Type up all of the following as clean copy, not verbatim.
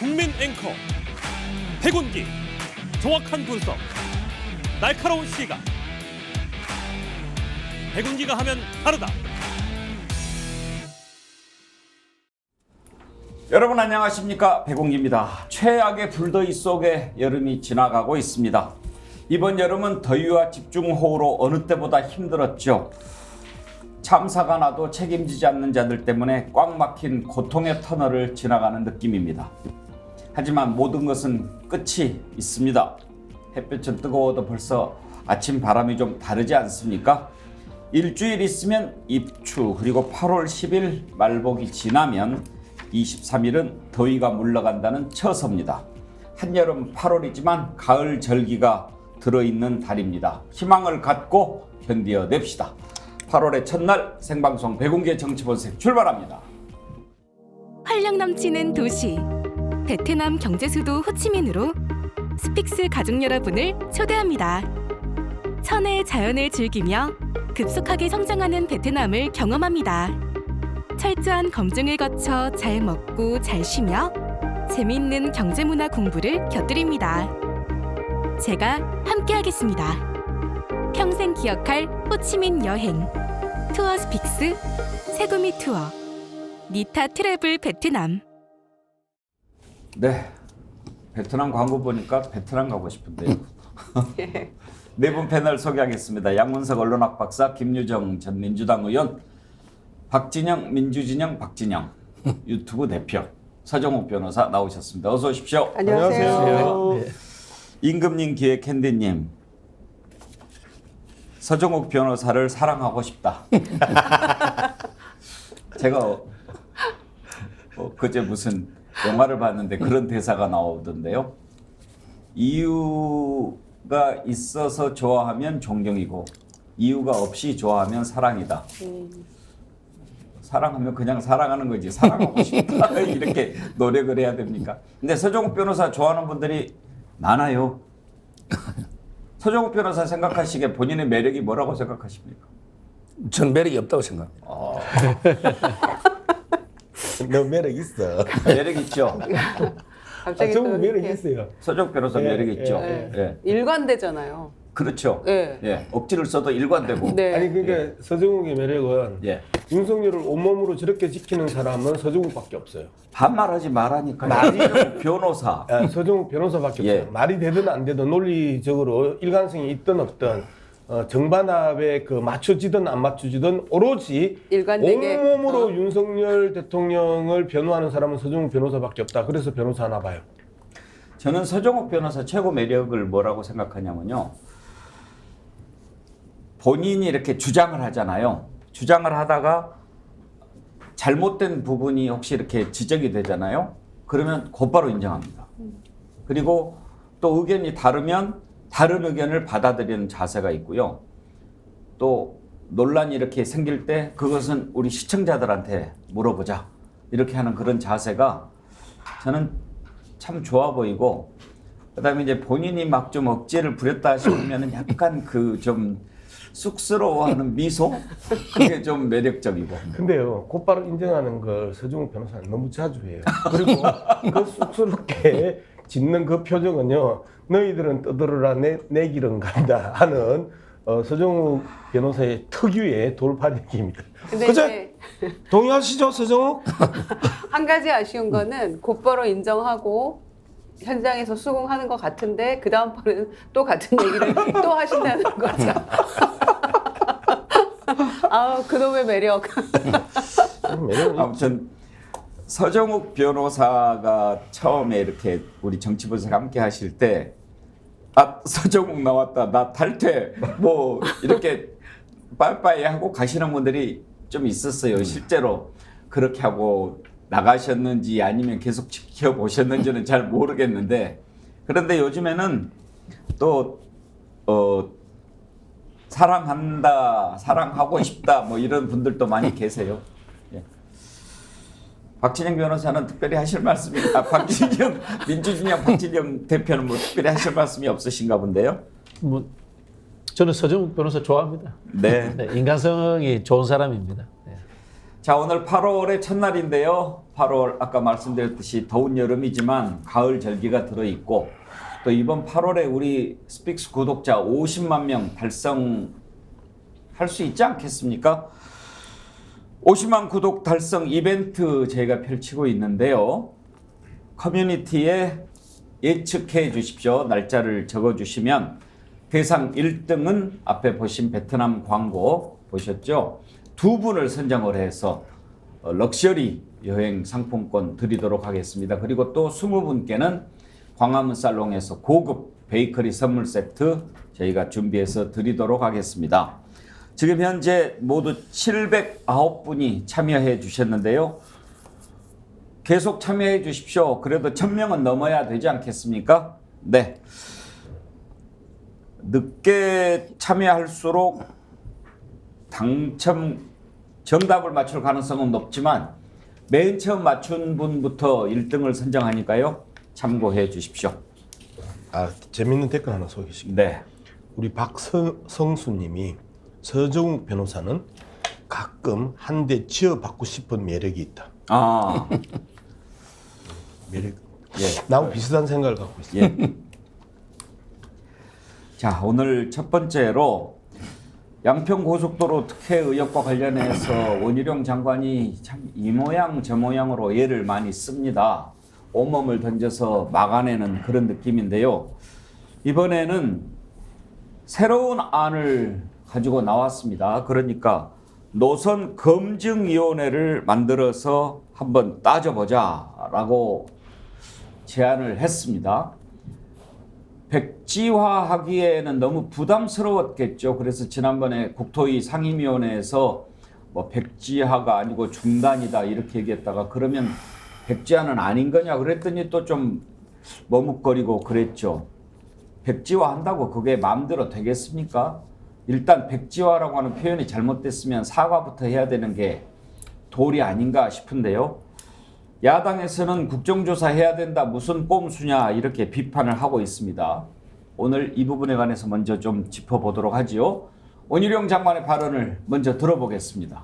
국민 앵커 백운기, 정확한 분석, 날카로운 시각. 백운기가 하면 다르다. 여러분 안녕하십니까, 백운기입니다. 최악의 불더위 속에 여름이 지나가고 있습니다. 이번 여름은 더위와 집중호우로 어느 때보다 힘들었죠. 참사가 나도 책임지지 않는 자들 때문에 꽉 막힌 고통의 터널을 지나가는 느낌입니다. 하지만 모든 것은 끝이 있습니다. 햇볕은 뜨거워도 벌써 아침 바람이 좀 다르지 않습니까? 일주일 있으면 입추, 그리고 8월 10일 말복이 지나면 23일은 더위가 물러간다는 처서입니다. 한여름 8월이지만 가을 절기가 들어있는 달입니다. 희망을 갖고 견뎌냅시다. 8월의 첫날 생방송 백운기의 정치본색 출발합니다. 활력 넘치는 도시 베트남 경제 수도 호치민으로 스픽스 가족 여러분을 초대합니다. 천혜의 자연을 즐기며 급속하게 성장하는 베트남을 경험합니다. 철저한 검증을 거쳐 잘 먹고 잘 쉬며 재미있는 경제문화 공부를 곁들입니다. 제가 함께하겠습니다. 평생 기억할 호치민 여행 투어 스픽스 세구미 투어 니타 트래블 베트남. 네, 베트남 광고 보니까 베트남 가고 싶은데요. 네 분 패널 소개하겠습니다. 양문석 언론학 박사, 김유정 전 민주당 의원, 박진영 민주진영 박진영 유튜브 대표, 서정욱 변호사 나오셨습니다. 어서 오십시오. 안녕하세요. 임금님 기획 캔디님, 서정욱 변호사를 사랑하고 싶다. 제가 그제 무슨 영화를 봤는데 그런 대사가 나오던데요. 이유가 있어서 좋아하면 존경이고 이유가 없이 좋아하면 사랑이다. 사랑하면 그냥 사랑하는 거지, 사랑하고 싶다 이렇게 노력을 해야 됩니까? 근데 서정욱 변호사 좋아하는 분들이 많아요. 서정욱 변호사 생각하시기에 본인의 매력이 뭐라고 생각하십니까? 전 매력이 없다고 생각합니다. 너 매력 있어. 매력 있죠. 갑자기 저 또 매력 이렇게 있어요. 서정욱 변호사 매력 있죠. 네. 예. 일관되잖아요. 그렇죠. 네. 예. 억지를 써도 일관되고. 네. 아니 그러니까 서정욱의 매력은 예. 윤석열을 온몸으로 저렇게 지키는 사람은 서정욱밖에 없어요. 반말하지 말라니까요. 서정욱 변호사. 서정욱 변호사밖에 예. 없어요. 말이 되든 안 되든 논리적으로 일관성이 있든 없든 정반합에 그 맞춰지든 안 맞춰지든 오로지 일관되게. 온몸으로 윤석열 대통령을 변호하는 사람은 서정욱 변호사밖에 없다. 그래서 변호사 하나 봐요. 저는 서정욱 변호사 최고 매력을 뭐라고 생각하냐면요. 본인이 이렇게 주장을 하잖아요. 주장을 하다가 잘못된 부분이 혹시 이렇게 지적이 되잖아요. 그러면 곧바로 인정합니다. 그리고 또 의견이 다르면 다른 의견을 받아들이는 자세가 있고요. 또 논란이 이렇게 생길 때 그것은 우리 시청자들한테 물어보자 이렇게 하는 그런 자세가 저는 참 좋아 보이고, 그다음에 이제 본인이 막 좀 억지를 부렸다 싶으면은 약간 그 좀 쑥스러워하는 미소, 그게 좀 매력적이고. 근데요, 곧바로 인정하는 걸 서정욱 변호사는 너무 자주 해요. 그리고 그 쑥스럽게 짓는 그 표정은요, 너희들은 떠들어라 내 길은 간다 하는 서정욱 변호사의 특유의 돌파력입니다. 근데 그죠? 이제 동의하시죠, 서정욱? 한 가지 아쉬운 거는 곧바로 인정하고 현장에서 수긍하는 것 같은데 그 다음번에는 또 같은 얘기를 또 하신다는 거죠. 아우, 그놈의 매력. 아무튼 서정욱 변호사가 처음에 이렇게 우리 정치본색 함께 하실 때, 아, 서정욱 나왔다, 나 탈퇴, 뭐 이렇게 빠이빠이 하고 가시는 분들이 좀 있었어요. 실제로 그렇게 하고 나가셨는지 아니면 계속 지켜보셨는지는 잘 모르겠는데, 그런데 요즘에는 또 사랑한다, 사랑하고 싶다 뭐 이런 분들도 많이 계세요. 예. 박진영 변호사는 특별히 하실 말씀이, 박진영 민주진영 박진영 대표는 뭐 특별히 하실 말씀이 없으신가 본데요. 뭐 저는 서정욱 변호사 좋아합니다. 네. 네, 인간성이 좋은 사람입니다. 네. 자, 오늘 8월의 첫날인데요. 8월 아까 말씀드렸듯이 더운 여름이지만 가을 절기가 들어있고 또 이번 8월에 우리 스픽스 구독자 50만 명 달성할 수 있지 않겠습니까? 50만 구독 달성 이벤트 저희가 펼치고 있는데요. 커뮤니티에 예측해 주십시오. 날짜를 적어 주시면 대상 1등은 앞에 보신 베트남 광고 보셨죠? 2분을 선정을 해서 럭셔리 여행 상품권 드리도록 하겠습니다. 그리고 또 20분께는 광화문 살롱에서 고급 베이커리 선물 세트 저희가 준비해서 드리도록 하겠습니다. 지금 현재 모두 709분이 참여해 주셨는데요. 계속 참여해 주십시오. 그래도 1000명은 넘어야 되지 않겠습니까? 네. 늦게 참여할수록 당첨 정답을 맞출 가능성은 높지만 맨 처음 맞춘 분부터 1등을 선정하니까요. 참고해 주십시오. 재밌는 댓글 하나 소개시킵니다. 네. 우리 박성수님이 서정욱 변호사는 가끔 한 대 지어받고 싶은 매력이 있다. 매력. 예. 나하고 비슷한 생각을 갖고 있어요. 예. 자, 오늘 첫 번째로 양평고속도로 특혜 의혹과 관련해서 원희룡 장관이 참 이 모양 저 모양으로 예를 많이 씁니다. 온몸을 던져서 막아내는 그런 느낌인데요. 이번에는 새로운 안을 가지고 나왔습니다. 그러니까 노선 검증위원회를 만들어서 한번 따져보자라고 제안을 했습니다. 백지화하기에는 너무 부담스러웠겠죠. 그래서 지난번에 국토위 상임위원회에서 뭐 백지화가 아니고 중단이다 이렇게 얘기했다가 그러면 백지화는 아닌 거냐 그랬더니 또 좀 머뭇거리고 그랬죠. 백지화 한다고 그게 마음대로 되겠습니까? 일단 백지화라고 하는 표현이 잘못됐으면 사과부터 해야 되는 게 도리 아닌가 싶은데요. 야당에서는 국정조사 해야 된다 무슨 꼼수냐 이렇게 비판을 하고 있습니다. 오늘 이 부분에 관해서 먼저 좀 짚어보도록 하지요. 원희룡 장관의 발언을 먼저 들어보겠습니다.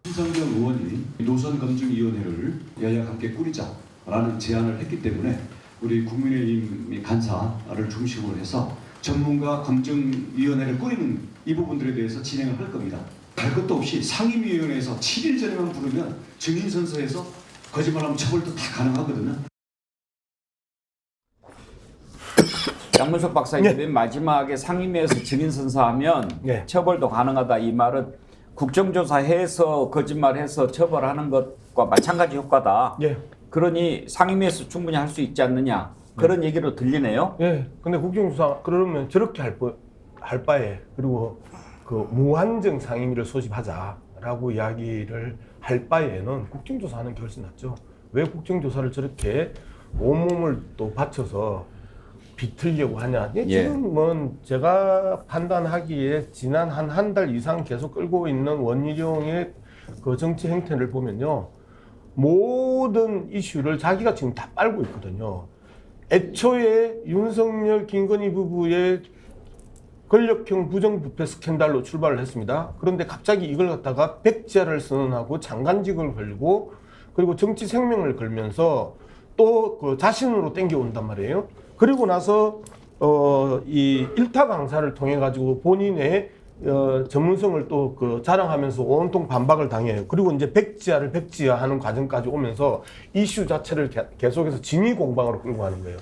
심상정 의원이 노선검증위원회를 여야가 함께 꾸리자라는 제안을 했기 때문에 우리 국민의힘 간사를 중심으로 해서 전문가 검증위원회를 꾸리는 이 부분들에 대해서 진행을 할 겁니다. 할 것도 없이 상임위원회에서 7일 전에만 부르면 증인선서에서 거짓말하면 처벌도 다 가능하거든요. 양문석 박사님 맨 마지막에 상임위에서 증인선서하면 처벌도 가능하다 이 말은 국정조사해서 거짓말해서 처벌하는 것과 마찬가지 효과다. 그러니 상임위에서 충분히 할 수 있지 않느냐 그런 얘기로 들리네요. 근데 국정조사 그러면 저렇게 할 바에 그리고 그 무한정 상임위를 소집하자라고 이야기를 할 바에는 국정조사하는 게 훨씬 낫죠. 왜 국정조사를 저렇게 온몸을 또 바쳐서 비틀려고 하냐. 지금은 제가 판단하기에 지난 한 달 이상 계속 끌고 있는 원희룡의 그 정치 행태를 보면요. 모든 이슈를 자기가 지금 다 빨고 있거든요. 애초에 윤석열, 김건희 부부의 권력형 부정부패 스캔들로 출발을 했습니다. 그런데 갑자기 이걸 갖다가 백지화를 선언하고 장관직을 걸고 그리고 정치 생명을 걸면서 또 그 자신으로 땡겨온단 말이에요. 그리고 나서 이 일타 강사를 통해 가지고 본인의 전문성을 또 그 자랑하면서 온통 반박을 당해요. 그리고 이제 백지화를 백지화하는 과정까지 오면서 이슈 자체를 계속해서 진위 공방으로 끌고 가는 거예요.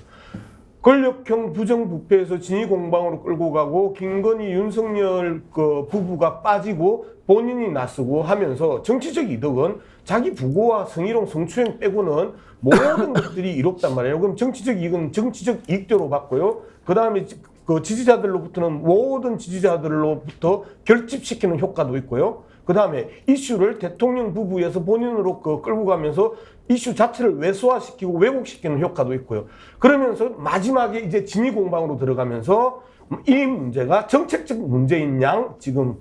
권력형 부정부패에서 진위 공방으로 끌고 가고 김건희 윤석열 그 부부가 빠지고 본인이 나서고 하면서 정치적 이득은 자기 부고와 성희롱 성추행 빼고는 모든 것들이 이롭단 말이에요. 그럼 정치적 이익은 정치적 이익대로 받고요. 그 다음에 그 지지자들로부터는 모든 지지자들로부터 결집시키는 효과도 있고요. 그 다음에 이슈를 대통령 부부에서 본인으로 끌고 가면서 이슈 자체를 외소화시키고 왜곡시키는 효과도 있고요. 그러면서 마지막에 이제 진위 공방으로 들어가면서 이 문제가 정책적 문제인 양 지금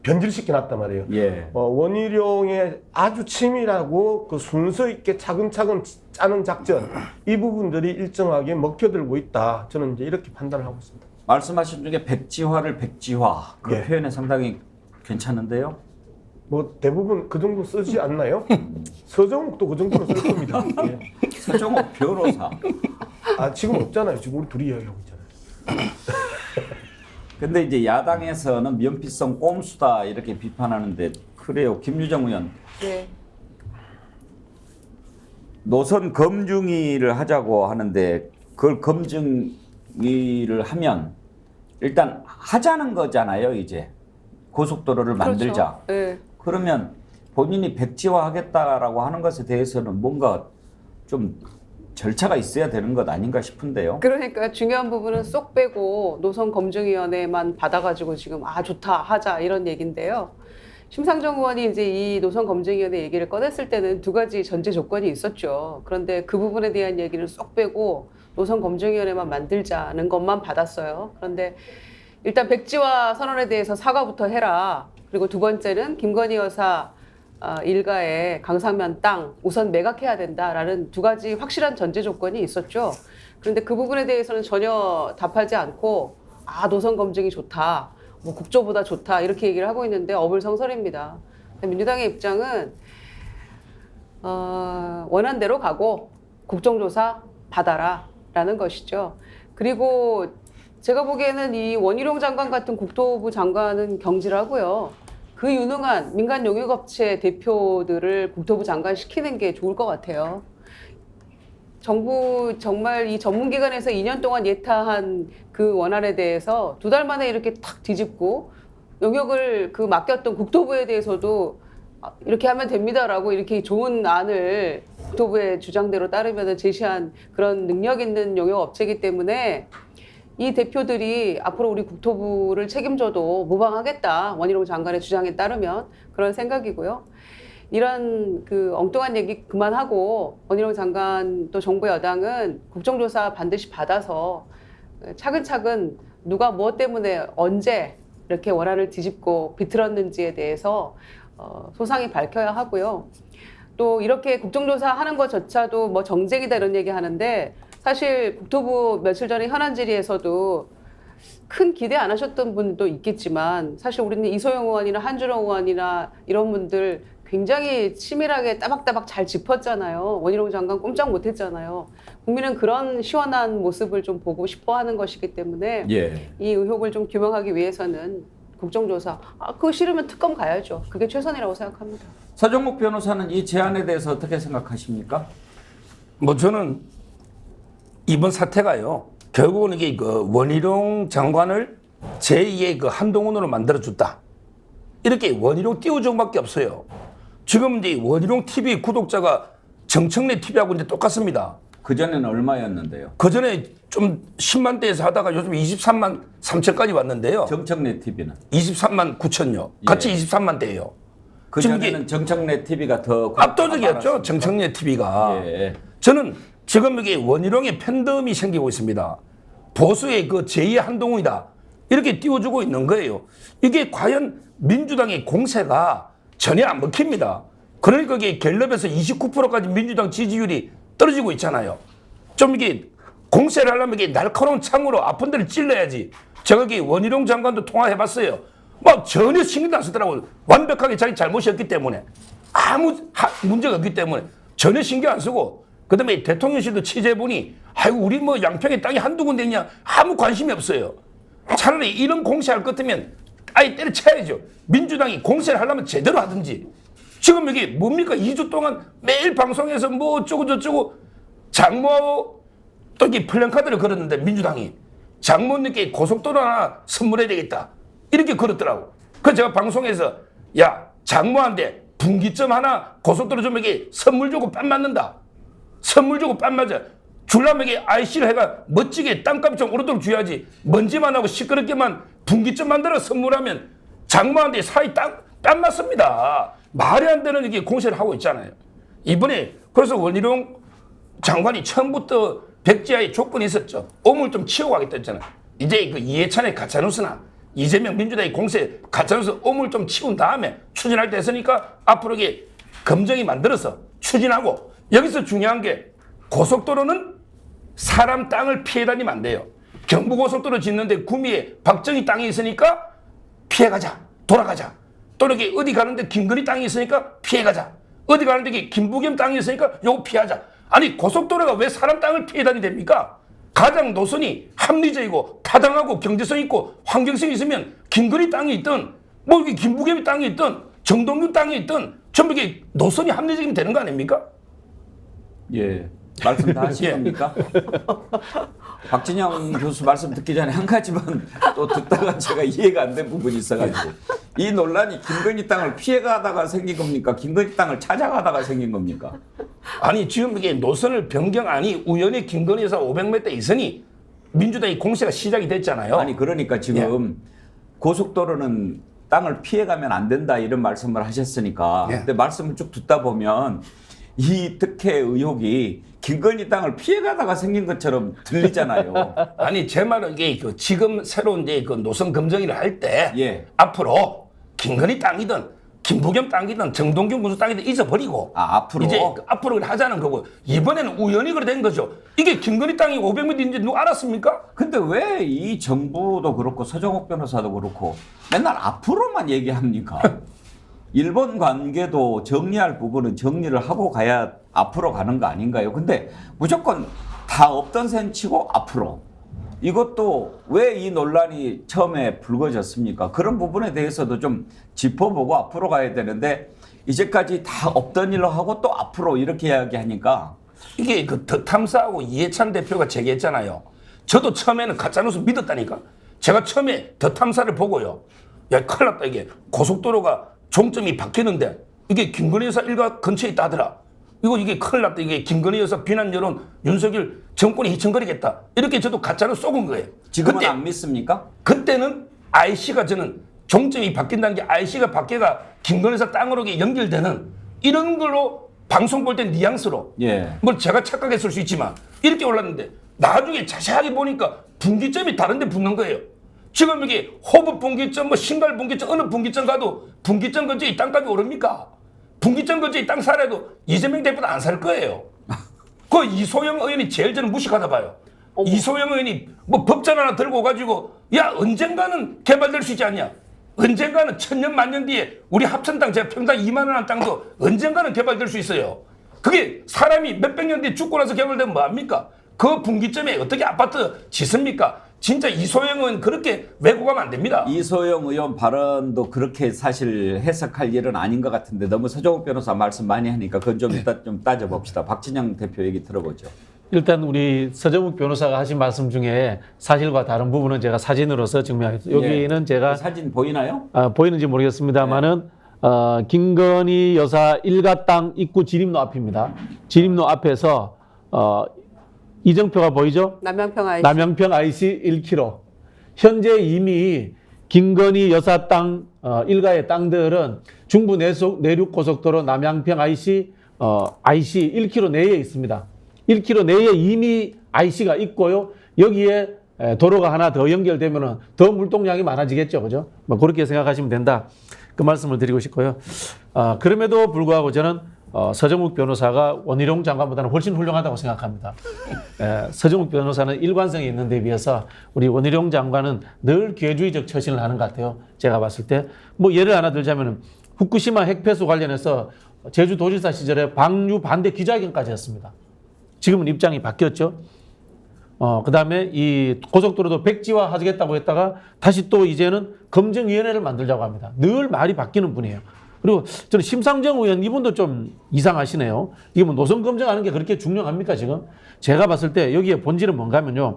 변질시켜 놨단 말이에요. 원희룡의 아주 치밀하고 그 순서 있게 차근차근 짜는 작전 이 부분들이 일정하게 먹혀들고 있다. 저는 이제 이렇게 판단을 하고 있습니다. 말씀하신 중에 백지화를 백지화 그 표현에 상당히 괜찮은데요. 뭐 대부분 그 정도 쓰지 않나요? 서정욱도 그 정도로 쓸 겁니다. 예. 서정욱 변호사. 아 지금 없잖아요. 지금 우리 둘이 이야기하고 있잖아요. 근데 이제 야당에서는 면피성 꼼수다 이렇게 비판하는데 그래요. 김유정 의원. 네. 노선 검증위를 하자고 하는데 그걸 검증위를 하면 일단 하자는 거잖아요. 이제 고속도로를 만들자. 그렇죠. 네. 그러면 본인이 백지화하겠다라고 하는 것에 대해서는 뭔가 좀 절차가 있어야 되는 것 아닌가 싶은데요. 그러니까 중요한 부분은 쏙 빼고 노선검증위원회만 받아가지고 지금 좋다 하자 이런 얘기인데요. 심상정 의원이 이제 이 노선검증위원회 얘기를 꺼냈을 때는 두 가지 전제 조건이 있었죠. 그런데 그 부분에 대한 얘기를 쏙 빼고 노선검증위원회만 만들자는 것만 받았어요. 그런데 일단 백지화 선언에 대해서 사과부터 해라. 그리고 두 번째는 김건희 여사 일가의 강상면 땅 우선 매각해야 된다라는 두 가지 확실한 전제 조건이 있었죠. 그런데 그 부분에 대해서는 전혀 답하지 않고 노선 검증이 좋다, 뭐 국조보다 좋다 이렇게 얘기를 하고 있는데 어불성설입니다. 민주당의 입장은 원한 대로 가고 국정조사 받아라라는 것이죠. 그리고 제가 보기에는 이 원희룡 장관 같은 국토부 장관은 경질하고요. 그 유능한 민간 용역업체 대표들을 국토부 장관 시키는 게 좋을 것 같아요. 정부 정말 이 전문기관에서 2년 동안 예타한 그 원안에 대해서 2달 만에 이렇게 탁 뒤집고 용역을 맡겼던 국토부에 대해서도 이렇게 하면 됩니다라고 이렇게 좋은 안을 국토부의 주장대로 따르면 제시한 그런 능력 있는 용역업체이기 때문에 이 대표들이 앞으로 우리 국토부를 책임져도 무방하겠다. 원희룡 장관의 주장에 따르면 그런 생각이고요. 이런 그 엉뚱한 얘기 그만하고 원희룡 장관 또 정부 여당은 국정조사 반드시 받아서 차근차근 누가 무엇 때문에 언제 이렇게 원안을 뒤집고 비틀었는지에 대해서 소상히 밝혀야 하고요. 또 이렇게 국정조사 하는 것조차도 뭐 정쟁이다 이런 얘기 하는데 사실 국토부 며칠 전에 현안 질의에서도 큰 기대 안 하셨던 분도 있겠지만 사실 우리는 이소영 의원이나 한준호 의원이나 이런 분들 굉장히 치밀하게 따박따박 잘 짚었잖아요. 원희룡 장관 꼼짝 못했잖아요. 국민은 그런 시원한 모습을 좀 보고 싶어 하는 것이기 때문에 예. 이 의혹을 좀 규명하기 위해서는 국정조사, 그거 싫으면 특검 가야죠. 그게 최선이라고 생각합니다. 서정욱 변호사는 이 제안에 대해서 어떻게 생각하십니까? 뭐 저는 이번 사태가요, 결국은 이게 그 원희룡 장관을 제2의 그 한동훈으로 만들어줬다. 이렇게 원희룡 띄워준 밖에 없어요. 지금 이제 원희룡 TV 구독자가 정청래 TV하고 이제 똑같습니다. 그전에는 얼마였는데요? 그전에 좀 10만 대에서 하다가 요즘 23만 3천까지 왔는데요. 정청래 TV는? 23만 9천요. 같이 예. 23만 대예요. 그전에는 정청래 TV가 더 압도적이었죠. 정청래 TV가. 예. 저는 지금 여기 원희룡의 팬덤이 생기고 있습니다. 보수의 그 제2의 한동훈이다. 이렇게 띄워주고 있는 거예요. 이게 과연 민주당의 공세가 전혀 안 먹힙니다. 그러니까 이게 갤럽에서 29%까지 민주당 지지율이 떨어지고 있잖아요. 좀 이게 공세를 하려면 이게 날카로운 창으로 아픈 데를 찔러야지. 제가 여기 원희룡 장관도 통화해봤어요. 막 전혀 신경도 안 쓰더라고요. 완벽하게 자기 잘못이었기 때문에. 아무 문제가 없기 때문에 전혀 신경 안 쓰고, 그 다음에 대통령실도 취재해보니 아이고 우리 뭐 양평에 땅이 한두 군데 있냐, 아무 관심이 없어요. 차라리 이런 공세할 것 같으면 아예 때려쳐야죠. 민주당이 공세를 하려면 제대로 하든지. 지금 여기 뭡니까? 2주 동안 매일 방송에서 뭐 어쩌고 저쩌고 장모 또 이렇게 플랜카드를 걸었는데 민주당이 장모님께 고속도로 하나 선물해야 되겠다. 이렇게 걸었더라고. 그래서 제가 방송에서 야, 장모한테 분기점 하나 고속도로 좀 이렇게 선물 주고 빤 맞는다. 선물 주고 빤 맞아. 줄라면 이게 IC를 해가 멋지게 땅값이 좀 오르도록 줘야지. 먼지만 하고 시끄럽게만 분기점 만들어 선물하면 장모한테 사이 딴 맞습니다. 말이 안 되는 이게 공세를 하고 있잖아요. 이번에 그래서 원희룡 장관이 처음부터 백지화의 조건이 있었죠. 오물 좀 치우고 하겠다 했잖아요. 이제 그 이해찬의 가짜뉴스나 이재명 민주당의 공세 가짜뉴스 오물 좀 치운 다음에 추진할 때 했으니까 앞으로 이게 검증이 만들어서 추진하고, 여기서 중요한 게 고속도로는 사람 땅을 피해 다니면 안 돼요. 경부고속도로 짓는데 구미에 박정희 땅이 있으니까 피해가자, 돌아가자. 또 이렇게 어디 가는데 김건희 땅이 있으니까 피해가자. 어디 가는데 김부겸 땅이 있으니까 요거 피하자. 아니 고속도로가 왜 사람 땅을 피해 다니됩니까? 가장 노선이 합리적이고 타당하고 경제성 있고 환경성이 있으면 김건희 땅이 있든 뭐 이게 김부겸이 땅이 있든 정동균 땅이 있든 전부 이게 노선이 합리적이면 되는 거 아닙니까? 예. 말씀 다 하신 예. 겁니까? 박진영 교수 말씀 듣기 전에 한 가지만 또 듣다가 제가 이해가 안 된 부분이 있어가지고 이 논란이 김건희 땅을 피해가다가 생긴 겁니까? 김건희 땅을 찾아가다가 생긴 겁니까? 아니 지금 이게 노선을 변경하니 우연히 김건희에서 500m 이선이 민주당이 공세가 시작이 됐잖아요. 아니 그러니까 지금 고속도로는 땅을 피해가면 안 된다 이런 말씀을 하셨으니까 예. 근데 말씀을 쭉 듣다 보면 이 특혜 의혹이 김건희 땅을 피해가다가 생긴 것처럼 들리잖아요. 아니 제 말은 이게 그 지금 새로운 이제 그 노선 검증을 할 때 예. 앞으로 김건희 땅이든 김부겸 땅이든 정동균 군수 땅이든 잊어버리고 앞으로 이제 앞으로 하자는 거고 이번에는 우연히 그래 된 거죠. 이게 김건희 땅이 500m인지 누가 알았습니까? 근데 왜 이 정부도 그렇고 서정욱 변호사도 그렇고 맨날 앞으로만 얘기합니까? 일본 관계도 정리할 부분은 정리를 하고 가야 앞으로 가는 거 아닌가요? 근데 무조건 다 없던 셈 치고 앞으로. 이것도 왜 이 논란이 처음에 불거졌습니까? 그런 부분에 대해서도 좀 짚어보고 앞으로 가야 되는데 이제까지 다 없던 일로 하고 또 앞으로 이렇게 이야기하니까 이게 그 더 탐사하고 이해찬 대표가 제기했잖아요. 저도 처음에는 가짜뉴스 믿었다니까. 제가 처음에 더 탐사를 보고요. 야 큰일 났다 이게 고속도로가 종점이 바뀌는데 이게 김건희 여사 일가 근처에 있다 하더라. 이게 큰일 났다. 이게 김건희 여사 비난 여론 윤석열 정권이 희청거리겠다. 이렇게 저도 가짜로 쏘은 거예요. 지금은 그때, 안 믿습니까? 그때는 IC가 저는 종점이 바뀐다는 게 IC가 바뀌가 김건희 여사 땅으로 연결되는 이런 걸로 방송 볼 때 뉘앙스로 예. 뭐 제가 착각했을 수 있지만 이렇게 올랐는데 나중에 자세하게 보니까 분기점이 다른 데 붙는 거예요. 지금 이게 호흡 분기점, 뭐 신갈 분기점, 어느 분기점 가도 분기점 근처에 이 땅값이 오릅니까? 분기점 근처에 이 땅 사라도 이재명 대표도 안 살 거예요. 그 이소영 의원이 제일 저는 무식하다 봐요. 이소영 의원이 뭐 법전 하나 들고 가지고 야 언젠가는 개발될 수 있지 않냐? 언젠가는 천년 만년 뒤에 우리 합천당 제가 평당 2만 원 한 땅도 언젠가는 개발될 수 있어요. 그게 사람이 몇백 년 뒤에 죽고 나서 개발되면 뭐합니까? 그 분기점에 어떻게 아파트 짓습니까? 진짜 이소영은 그렇게 왜곡하면 안 됩니다. 이소영 의원 발언도 그렇게 사실 해석할 일은 아닌 것 같은데 너무 서정욱 변호사 말씀 많이 하니까 그건 좀 이따 좀 따져봅시다. 박진영 대표 얘기 들어보죠. 일단 우리 서정욱 변호사가 하신 말씀 중에 사실과 다른 부분은 제가 사진으로서 증명하겠습니다. 여기는 제가 사진 보이나요? 보이는지 모르겠습니다만은 김건희 여사 일가 땅 입구 진입로 앞입니다. 진입로 앞에서 이정표가 보이죠? 남양평 IC. 남양평 IC 1km. 현재 이미 김건희 여사 땅 일가의 땅들은 중부 내륙 고속도로 남양평 IC 1km 내에 있습니다. 1km 내에 이미 IC가 있고요. 여기에 도로가 하나 더 연결되면은 더 물동량이 많아지겠죠, 그죠? 뭐 그렇게 생각하시면 된다. 그 말씀을 드리고 싶고요. 그럼에도 불구하고 저는 서정욱 변호사가 원희룡 장관보다는 훨씬 훌륭하다고 생각합니다. 서정욱 변호사는 일관성이 있는 데 비해서 우리 원희룡 장관은 늘 기회주의적 처신을 하는 것 같아요. 제가 봤을 때. 뭐 예를 하나 들자면 후쿠시마 핵폐수 관련해서 제주도지사 시절에 방류 반대 기자회견까지 했습니다. 지금은 입장이 바뀌었죠. 그 다음에 이 고속도로도 백지화 하겠다고 했다가 다시 또 이제는 검증위원회를 만들자고 합니다. 늘 말이 바뀌는 분이에요. 그리고 저는 심상정 의원 이분도 좀 이상하시네요. 이게 뭐 노선 검증하는 게 그렇게 중요합니까 지금? 제가 봤을 때 여기에 본질은 뭔가 하면요.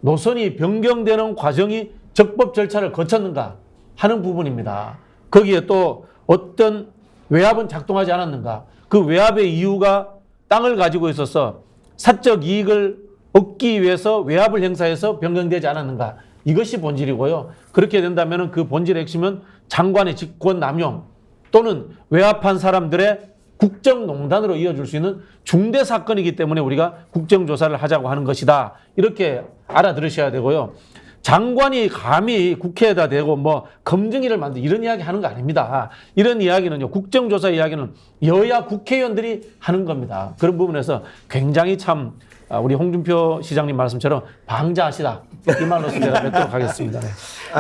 노선이 변경되는 과정이 적법 절차를 거쳤는가 하는 부분입니다. 거기에 또 어떤 외압은 작동하지 않았는가. 그 외압의 이유가 땅을 가지고 있어서 사적 이익을 얻기 위해서 외압을 행사해서 변경되지 않았는가. 이것이 본질이고요. 그렇게 된다면 그 본질의 핵심은 장관의 직권 남용 또는 외압한 사람들의 국정농단으로 이어질 수 있는 중대 사건이기 때문에 우리가 국정조사를 하자고 하는 것이다. 이렇게 알아들으셔야 되고요. 장관이 감히 국회에다 대고 뭐 검증위를 만들 이런 이야기 하는 거 아닙니다. 이런 이야기는요, 국정조사 이야기는 여야 국회의원들이 하는 겁니다. 그런 부분에서 굉장히 참 우리 홍준표 시장님 말씀처럼 방자하시다. 이 말로서 제가 뵙도록 하겠습니다. 네.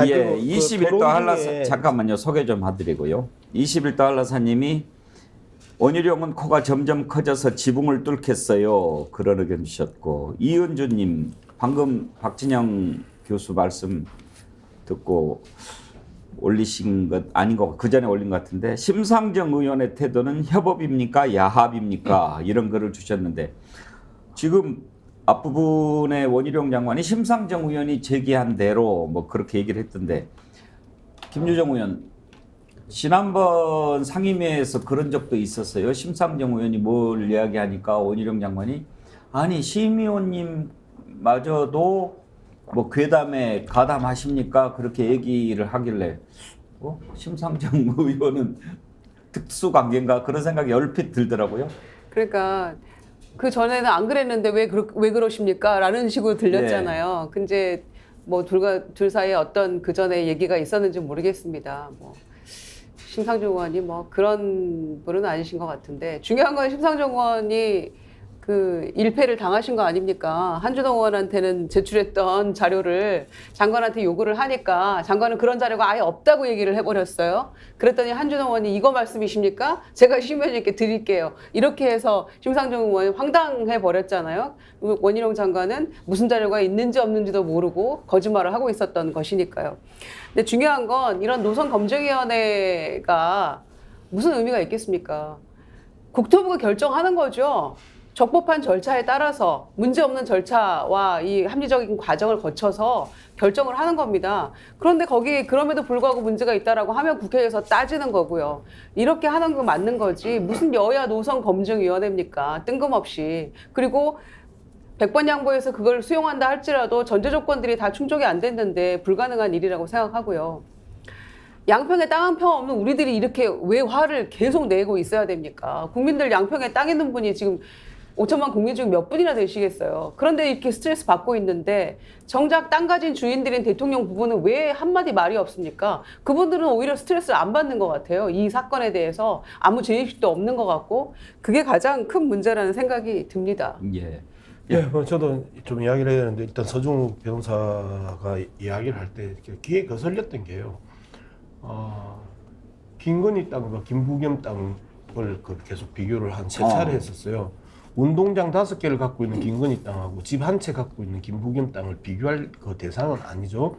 예, 21도 한라사 중에 잠깐만요. 소개 좀 해드리고요. 21도 한라사님이 원희룡은 코가 점점 커져서 지붕을 뚫겠어요. 그런 의견 주셨고, 이은주님 방금 박진영 교수 말씀 듣고 올리신 것 아닌 거, 그 전에 올린 것 같은데, 심상정 의원의 태도는 협업입니까 야합입니까 이런 글을 주셨는데, 지금 앞부분에 원희룡 장관이 심상정 의원이 제기한 대로 뭐 그렇게 얘기를 했던데, 김유정 의원 지난번 상임위에서 그런 적도 있었어요. 심상정 의원이 뭘 이야기하니까 원희룡 장관이 아니 심의원님마저도 뭐 괴담에 가담하십니까 그렇게 얘기를 하길래 심상정 의원은 특수관계인가 그런 생각이 얼핏 들더라고요. 그러니까 그 전에는 안 그랬는데 왜 그러십니까? 라는 식으로 들렸잖아요. 근데 뭐 둘 사이에 어떤 그 전에 얘기가 있었는지 모르겠습니다. 뭐 심상정 의원이 뭐 그런 분은 아니신 것 같은데, 중요한 건 심상정 의원이 그 일패를 당하신 거 아닙니까? 한준호 의원한테는 제출했던 자료를 장관한테 요구를 하니까 장관은 그런 자료가 아예 없다고 얘기를 해버렸어요. 그랬더니 한준호 의원이 이거 말씀이십니까? 제가 심의원님께 드릴게요. 이렇게 해서 심상정 의원이 황당해 버렸잖아요. 원희룡 장관은 무슨 자료가 있는지 없는지도 모르고 거짓말을 하고 있었던 것이니까요. 근데 중요한 건 이런 노선검증위원회가 무슨 의미가 있겠습니까? 국토부가 결정하는 거죠. 적법한 절차에 따라서 문제없는 절차와 이 합리적인 과정을 거쳐서 결정을 하는 겁니다. 그런데 거기 그럼에도 불구하고 문제가 있다라고 하면 국회에서 따지는 거고요. 이렇게 하는 거 맞는 거지 무슨 여야 노선검증위원회입니까? 뜬금없이. 그리고 100번 양보해서 그걸 수용한다 할지라도 전제 조건들이 다 충족이 안 됐는데 불가능한 일이라고 생각하고요. 양평에 땅 한 평 없는 우리들이 이렇게 왜 화를 계속 내고 있어야 됩니까? 국민들 양평에 땅 있는 분이 지금 5천만 국민 중 몇 분이나 되시겠어요. 그런데 이렇게 스트레스 받고 있는데 정작 땅 가진 주인들인 대통령 부부는 왜 한마디 말이 없습니까? 그분들은 오히려 스트레스를 안 받는 것 같아요. 이 사건에 대해서 아무 죄의식도 없는 것 같고, 그게 가장 큰 문제라는 생각이 듭니다. 예. 예, 뭐 저도 좀 이야기를 해야 되는데, 일단 서중욱 변호사가 이야기를 할 때 귀에 거슬렸던 게요. 김건희 땅과 김부겸 땅을 계속 비교를 한 3차례 했었어요. 운동장 5개를 갖고 있는 김건희 땅하고 집 한 채 갖고 있는 김부겸 땅을 비교할 그 대상은 아니죠.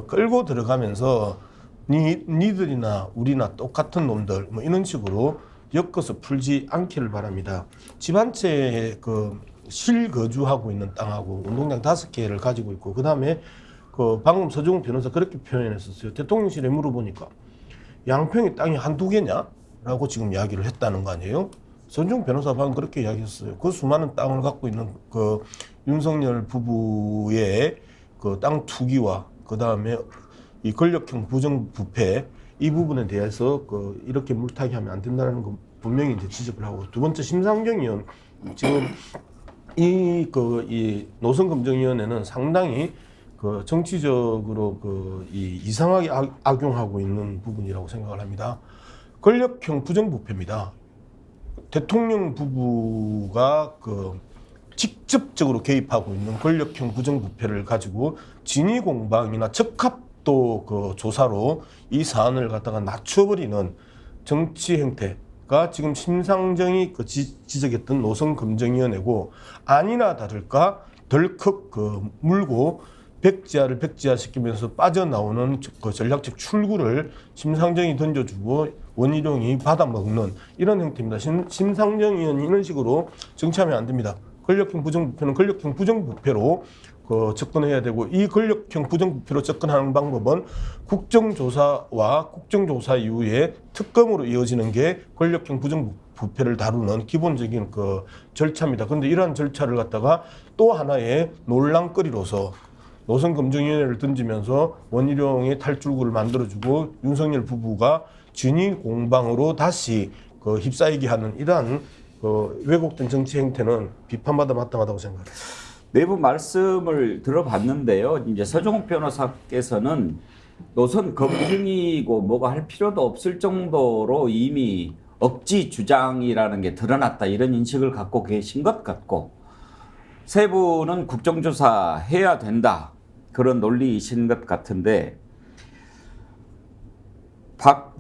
끌고 들어가면서 니들이나 우리나 똑같은 놈들 뭐 이런 식으로 엮어서 풀지 않기를 바랍니다. 집 한 채에 실거주하고 있는 땅하고 운동장 5개를 가지고 있고, 그 다음에 방금 서중욱 변호사 그렇게 표현했었어요. 대통령실에 물어보니까 양평에 땅이 한두 개냐? 라고 지금 이야기를 했다는 거 아니에요? 서중욱 변호사 방금 그렇게 이야기했어요. 그 수많은 땅을 갖고 있는 윤석열 부부의 땅 투기와 그 다음에 이 권력형 부정부패 이 부분에 대해서 이렇게 물타기 하면 안 된다는 거 분명히 이제 지적을 하고, 두 번째 심상정 의원 지금 이 노선검증위원회는 상당히 정치적으로 이상하게 악용하고 있는 부분이라고 생각을 합니다. 권력형 부정부패입니다. 대통령 부부가 직접적으로 개입하고 있는 권력형 부정부패를 가지고 진위공방이나 적합도 조사로 이 사안을 갖다가 낮춰버리는 정치 행태가 지금 심상정이 지적했던 노선검증위원회고, 아니나 다를까 덜컥 물고 백지화를 백지화시키면서 빠져나오는 전략적 출구를 심상정이 던져주고 원희룡이 받아먹는 이런 형태입니다. 심상정 의원이 이런 식으로 정치하면 안 됩니다. 권력형 부정부패는 권력형 부정부패로 접근해야 되고, 이 권력형 부정부패로 접근하는 방법은 국정조사와 국정조사 이후에 특검으로 이어지는 게 권력형 부정부패를 다루는 기본적인 절차입니다. 그런데 이러한 절차를 갖다가 또 하나의 논란거리로서 노선검증위원회를 던지면서 원희룡의 탈출구를 만들어주고 윤석열 부부가 진위공방으로 다시 휩싸이게 하는 이러한 왜곡된 정치 행태는 비판받아 마땅하다고 생각합니다. 내부 말씀을 들어봤는데요. 이제 서종욱 변호사께서는 노선 검증이고 뭐가 할 필요도 없을 정도로 이미 억지 주장이라는 게 드러났다 이런 인식을 갖고 계신 것 같고 세부는 국정조사 해야 된다 그런 논리이신 것 같은데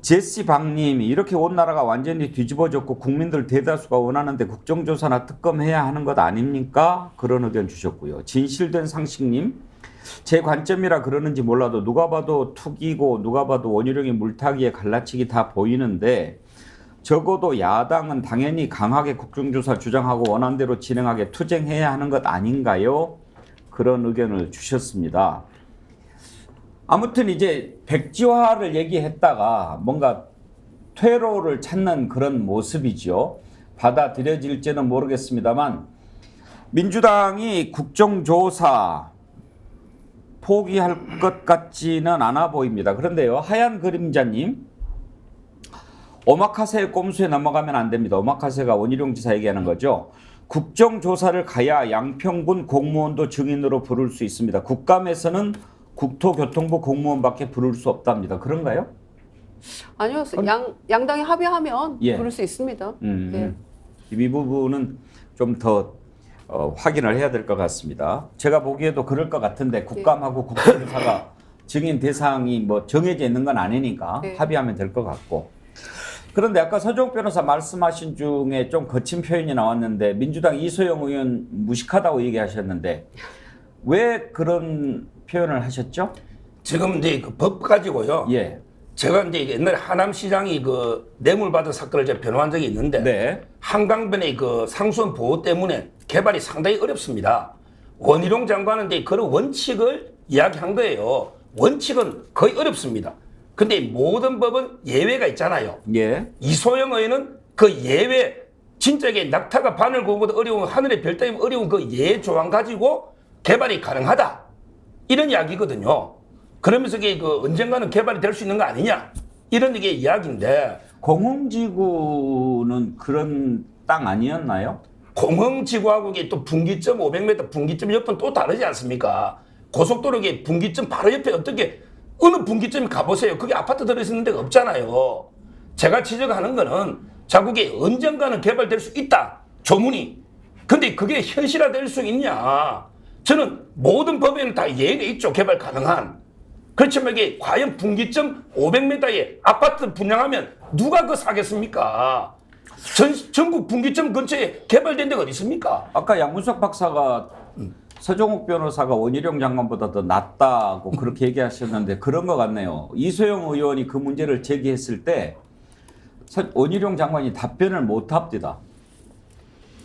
제시 박님이 이렇게 온 나라가 완전히 뒤집어졌고 국민들 대다수가 원하는데 국정조사나 특검해야 하는 것 아닙니까? 그런 의견 주셨고요. 진실된 상식님 제 관점이라 그러는지 몰라도 누가 봐도 투기고 누가 봐도 원희룡이 물타기에 갈라치기 다 보이는데 적어도 야당은 당연히 강하게 국정조사 주장하고 원안대로 진행하게 투쟁해야 하는 것 아닌가요? 그런 의견을 주셨습니다. 아무튼 이제 백지화를 얘기했다가 뭔가 퇴로를 찾는 그런 모습이죠. 받아들여질지는 모르겠습니다만 민주당이 국정조사 포기할 것 같지는 않아 보입니다. 그런데요, 하얀 그림자님, 오마카세 꼼수에 넘어가면 안 됩니다. 오마카세가 원희룡 지사 얘기하는 거죠. 국정조사를 가야 양평군 공무원도 증인으로 부를 수 있습니다. 국감에서는 국토교통부 공무원밖에 부를 수 없답니다. 그런가요? 아니요, 양당이 합의하면 예. 부를 수 있습니다. 네. 이 부분은 좀 더 확인을 해야 될 것 같습니다. 제가 보기에도 그럴 것 같은데 국감하고 국정조사가 증인 대상이 뭐 정해져 있는 건 아니니까 네. 합의하면 될 것 같고. 그런데 아까 서종욱 변호사 말씀하신 중에 좀 거친 표현이 나왔는데 민주당 이소영 의원 무식하다고 얘기하셨는데 왜 그런 표현을 하셨죠? 지금 이제 그 법 가지고요. 예. 제가 이제 옛날에 하남시장이 그 뇌물 받은 사건을 제가 변호한 적이 있는데 네. 한강변의 그 상수원 보호 때문에 개발이 상당히 어렵습니다. 원희룡 장관은 이제 그런 원칙을 이야기한 거예요. 원칙은 거의 어렵습니다. 근데 모든 법은 예외가 있잖아요. 예. 이소영 의원은 그 예외, 진짜 이게 낙타가 바늘 구우고도 어려운 하늘의 별 따위면 어려운 그 예외 조항 가지고 개발이 가능하다. 이런 이야기거든요. 그러면서 이게 그 언젠가는 개발이 될 수 있는 거 아니냐. 이런 게 이야기인데. 공흥지구는 그런 땅 아니었나요? 공흥지구하고 이게 또 분기점 500m, 분기점 옆은 또 다르지 않습니까? 고속도로에 분기점 바로 옆에 어떻게 어느 분기점에 가보세요. 그게 아파트 들어있는 데가 없잖아요. 제가 지적하는 거는 자국에 언젠가는 개발될 수 있다. 조문이. 근데 그게 현실화될 수 있냐. 저는 모든 법에는 다 예외가 있죠. 개발 가능한. 그렇지만 이게 과연 분기점 500m에 아파트 분양하면 누가 그거 사겠습니까? 전국 분기점 근처에 개발된 데가 어디 있습니까? 아까 양문석 박사가 서종욱 변호사가 원희룡 장관보다 더 낫다고 그렇게 얘기하셨는데 그런 것 같네요. 이소영 의원이 그 문제를 제기했을 때 원희룡 장관이 답변을 못 합니다.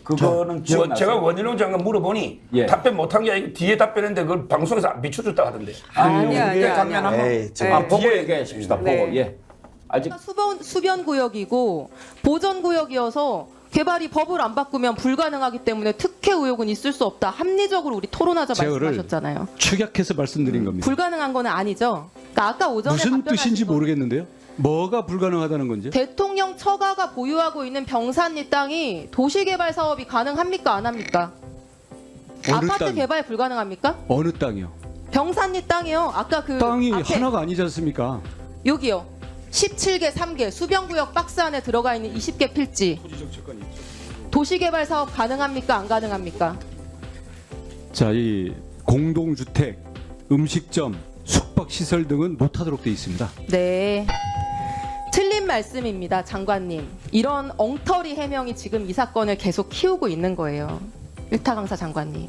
그거는 기억나세요? 제가 원희룡 장관 물어보니 예. 답변 못한 게 아니고 뒤에 답변했는데 그걸 방송에서 안 비춰줬다 하던데. 아니야. 장면 한번 에이, 보고 얘기하십시다. 네. 보고. 예. 아직 수변 구역이고 보전 구역이어서 개발이 법을 안 바꾸면 불가능하기 때문에 특혜 의혹은 있을 수 없다. 합리적으로 우리 토론하자 말씀하셨잖아요. 축약해서 말씀드린 겁니다. 불가능한 건 아니죠. 그러니까 아까 오전에 무슨 뜻인지 답변하신 거- 모르겠는데요. 뭐가 불가능하다는 건지. 대통령 처가가 보유하고 있는 병산리 땅이 도시개발 사업이 가능합니까? 안 합니까? 어느 아파트 땅? 개발 불가능합니까? 어느 땅이요? 병산리 땅이요. 아까 그 땅이 앞에 하나가 아니지 않습니까? 여기요. 17개 3개 수변구역 박스 안에 들어가 있는 20개 필지. 도시개발 사업 가능합니까? 안 가능합니까? 자, 이 공동주택, 음식점, 숙박시설 등은 못하도록 돼 있습니다. 네. 틀린 말씀입니다, 장관님. 이런 엉터리 해명이 지금 이 사건을 계속 키우고 있는 거예요. 일타 강사 장관님.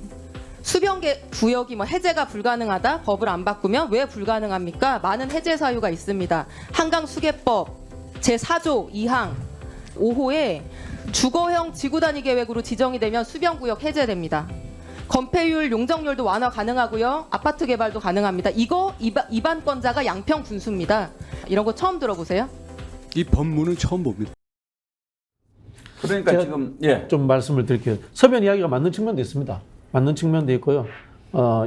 수변계 구역이 뭐 해제가 불가능하다? 법을 안 바꾸면 왜 불가능합니까? 많은 해제 사유가 있습니다. 한강수계법 제4조 2항 5호에 주거형 지구단위 계획으로 지정이 되면 수변구역 해제됩니다. 건폐율, 용적률도 완화 가능하고요. 아파트 개발도 가능합니다. 이거 입안권자가 양평 군수입니다. 이런 거 처음 들어보세요? 이 법문은 처음 봅니다. 그러니까 제가 지금 예. 좀 말씀을 드릴게요. 서변 이야기가 맞는 측면도 있습니다. 맞는 측면도 있고요.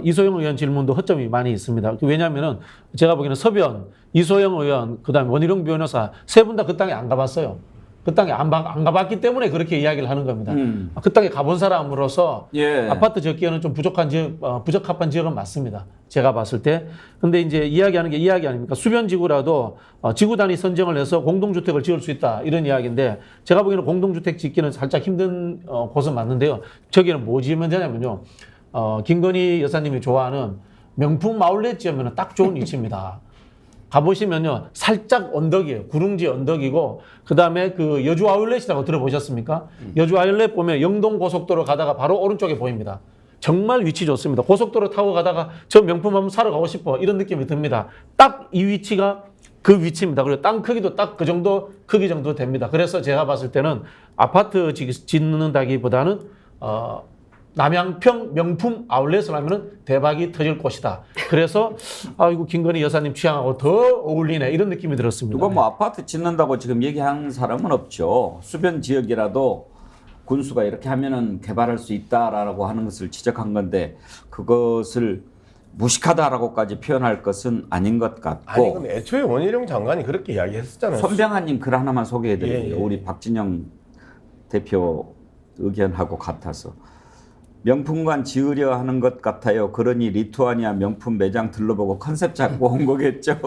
이소영 의원 질문도 허점이 많이 있습니다. 왜냐하면은 제가 보기에는 서변, 이소영 의원, 그다음에 원희룡 변호사 세 분 다 그 땅에 안 가봤어요. 그 땅에 안 가봤기 때문에 그렇게 이야기를 하는 겁니다. 그 땅에 가본 사람으로서 예. 아파트 짓기에는 좀 부족한 지역, 부적합한 지역은 맞습니다. 제가 봤을 때. 근데 이제 이야기하는 게 이야기 아닙니까? 수변지구라도 지구 단위 선정을 해서 공동주택을 지을 수 있다. 이런 이야기인데 제가 보기에는 공동주택 짓기는 살짝 힘든 곳은 맞는데요. 저기는 뭐 지으면 되냐면요. 김건희 여사님이 좋아하는 명품 아울렛 지으면 딱 좋은 위치입니다. 가보시면요. 살짝 언덕이에요. 구릉지 언덕이고, 그 다음에 그 여주 아울렛이라고 들어보셨습니까? 여주 아울렛 보면 영동 고속도로 가다가 바로 오른쪽에 보입니다. 정말 위치 좋습니다. 고속도로 타고 가다가 저 명품 한번 사러 가고 싶어. 이런 느낌이 듭니다. 딱 이 위치가 그 위치입니다. 그리고 땅 크기도 딱 그 정도 크기 정도 됩니다. 그래서 제가 봤을 때는 아파트 짓는다기보다는, 남양평 명품 아울렛을 하면은 대박이 터질 곳이다. 그래서 이거 김건희 여사님 취향하고 더 어울리네 이런 느낌이 들었습니다. 누가 뭐 아파트 짓는다고 지금 얘기하는 사람은 없죠. 수변 지역이라도 군수가 이렇게 하면은 개발할 수 있다라고 하는 것을 지적한 건데 그것을 무식하다라고까지 표현할 것은 아닌 것 같고. 아니 근데 애초에 원희룡 장관이 그렇게 이야기했었잖아요. 손병환님 글 하나만 소개해드릴게요. 예, 예. 우리 박진영 대표 의견하고 같아서. 명품관 지으려 하는 것 같아요. 그러니 리투아니아 명품 매장 둘러보고 컨셉 잡고 온 거겠죠.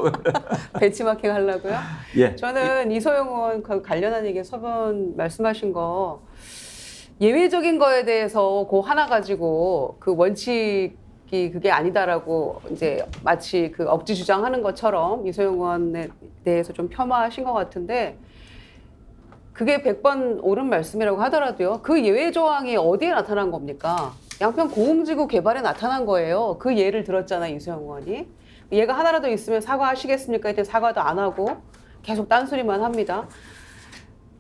벤치마킹 하려고요? 예. 저는 이소영 의원 그 관련한 얘기 서번 말씀하신 거 예외적인 거에 대해서 그 하나 가지고 그 원칙이 그게 아니다라고 이제 마치 그 억지 주장하는 것처럼 이소영 의원에 대해서 좀 폄하하신 것 같은데 그게 100번 옳은 말씀이라고 하더라도요. 그 예외 조항이 어디에 나타난 겁니까? 양평 공흥지구 개발에 나타난 거예요. 그 예를 들었잖아요. 이소영 의원이. 얘가 하나라도 있으면 사과하시겠습니까? 했더니 사과도 안 하고 계속 딴소리만 합니다.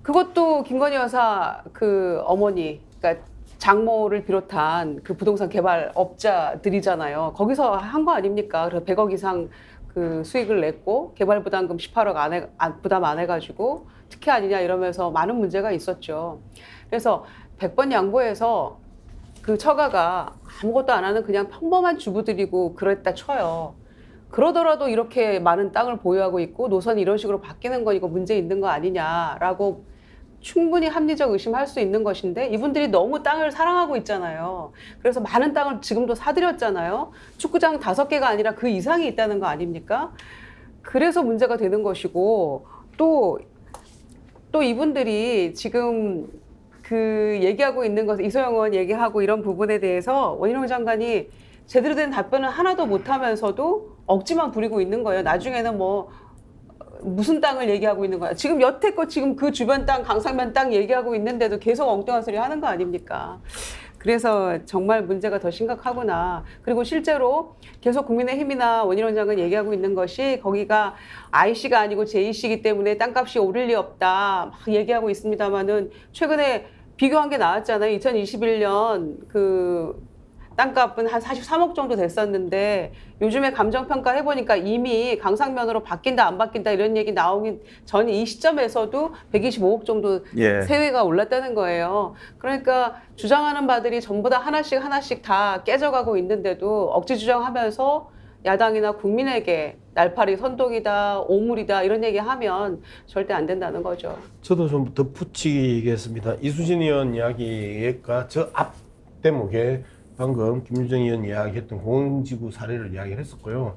그것도 김건희 여사 그 어머니, 그러니까 장모를 비롯한 그 부동산 개발업자들이잖아요. 거기서 한 거 아닙니까? 그래서 100억 이상 그 수익을 냈고 개발 부담금 18억 부담 안 해가지고 특혜 아니냐 이러면서 많은 문제가 있었죠. 그래서 100번 양보해서 그 처가가 아무것도 안 하는 그냥 평범한 주부들이고 그랬다 쳐요. 그러더라도 이렇게 많은 땅을 보유하고 있고 노선이 이런 식으로 바뀌는 건 이거 문제 있는 거 아니냐라고 충분히 합리적 의심할 수 있는 것인데 이분들이 너무 땅을 사랑하고 있잖아요. 그래서 많은 땅을 지금도 사들였잖아요. 축구장 5개가 아니라 그 이상이 있다는 거 아닙니까? 그래서 문제가 되는 것이고 또 이분들이 지금 그 얘기하고 있는 것, 이소영 의원 얘기하고 이런 부분에 대해서 원희룡 장관이 제대로 된 답변을 하나도 못하면서도 억지만 부리고 있는 거예요. 나중에는 뭐 무슨 땅을 얘기하고 있는 거야. 지금 여태껏 지금 그 주변 땅, 강상면 땅 얘기하고 있는데도 계속 엉뚱한 소리 하는 거 아닙니까? 그래서 정말 문제가 더 심각하구나. 그리고 실제로 계속 국민의힘이나 원희룡 장관 얘기하고 있는 것이 거기가 IC가 아니고 JC이기 때문에 땅값이 오를 리 없다 막 얘기하고 있습니다만은 최근에 비교한 게 나왔잖아요. 2021년 그 땅값은 한 43억 정도 됐었는데 요즘에 감정평가 해보니까 이미 강상면으로 바뀐다 안 바뀐다 이런 얘기 나오기 전 이 시점에서도 125억 정도 예. 세외가 올랐다는 거예요. 그러니까 주장하는 바들이 전부 다 하나씩 다 깨져가고 있는데도 억지 주장하면서 야당이나 국민에게 날파리 선동이다, 오물이다 이런 얘기하면 절대 안 된다는 거죠. 저도 좀 덧붙이겠습니다. 이수진 의원 이야기가 저 앞 대목에 방금 김유정 의원 이야기했던 공흥지구 사례를 이야기를 했었고요.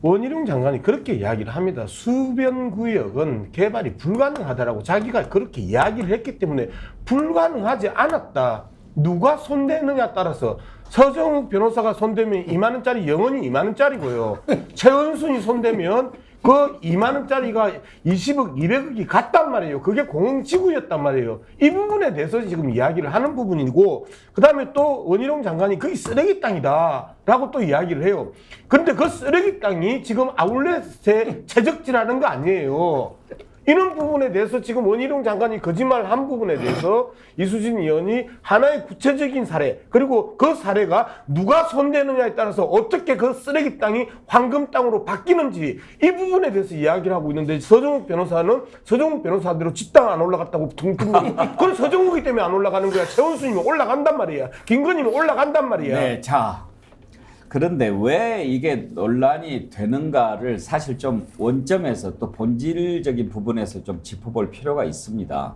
원희룡 장관이 그렇게 이야기를 합니다. 수변구역은 개발이 불가능하다라고 자기가 그렇게 이야기를 했기 때문에 불가능하지 않았다. 누가 손대느냐에 따라서 서정욱 변호사가 손대면 2만 원짜리 영원히 2만 원짜리고요. 최은순이 손대면 그 2만 원짜리가 20억, 200억이 갔단 말이에요. 그게 공흥지구였단 말이에요. 이 부분에 대해서 지금 이야기를 하는 부분이고 그 다음에 또 원희룡 장관이 그게 쓰레기 땅이다 라고 또 이야기를 해요. 그런데 그 쓰레기 땅이 지금 아울렛에 채적지라는 거 아니에요. 이런 부분에 대해서 지금 원희룡 장관이 거짓말한 부분에 대해서 이수진 의원이 하나의 구체적인 사례 그리고 그 사례가 누가 손대느냐에 따라서 어떻게 그 쓰레기 땅이 황금 땅으로 바뀌는지 이 부분에 대해서 이야기를 하고 있는데 서정욱 변호사는 서정욱 변호사대로 집 땅 안 올라갔다고 둥둥 그건 서정욱이 때문에 안 올라가는 거야. 최원수님은 올라간단 말이야. 김건희는 올라간단 말이야. 네, 자. 그런데 왜 이게 논란이 되는가를 사실 좀 원점에서 또 본질적인 부분에서 좀 짚어볼 필요가 있습니다.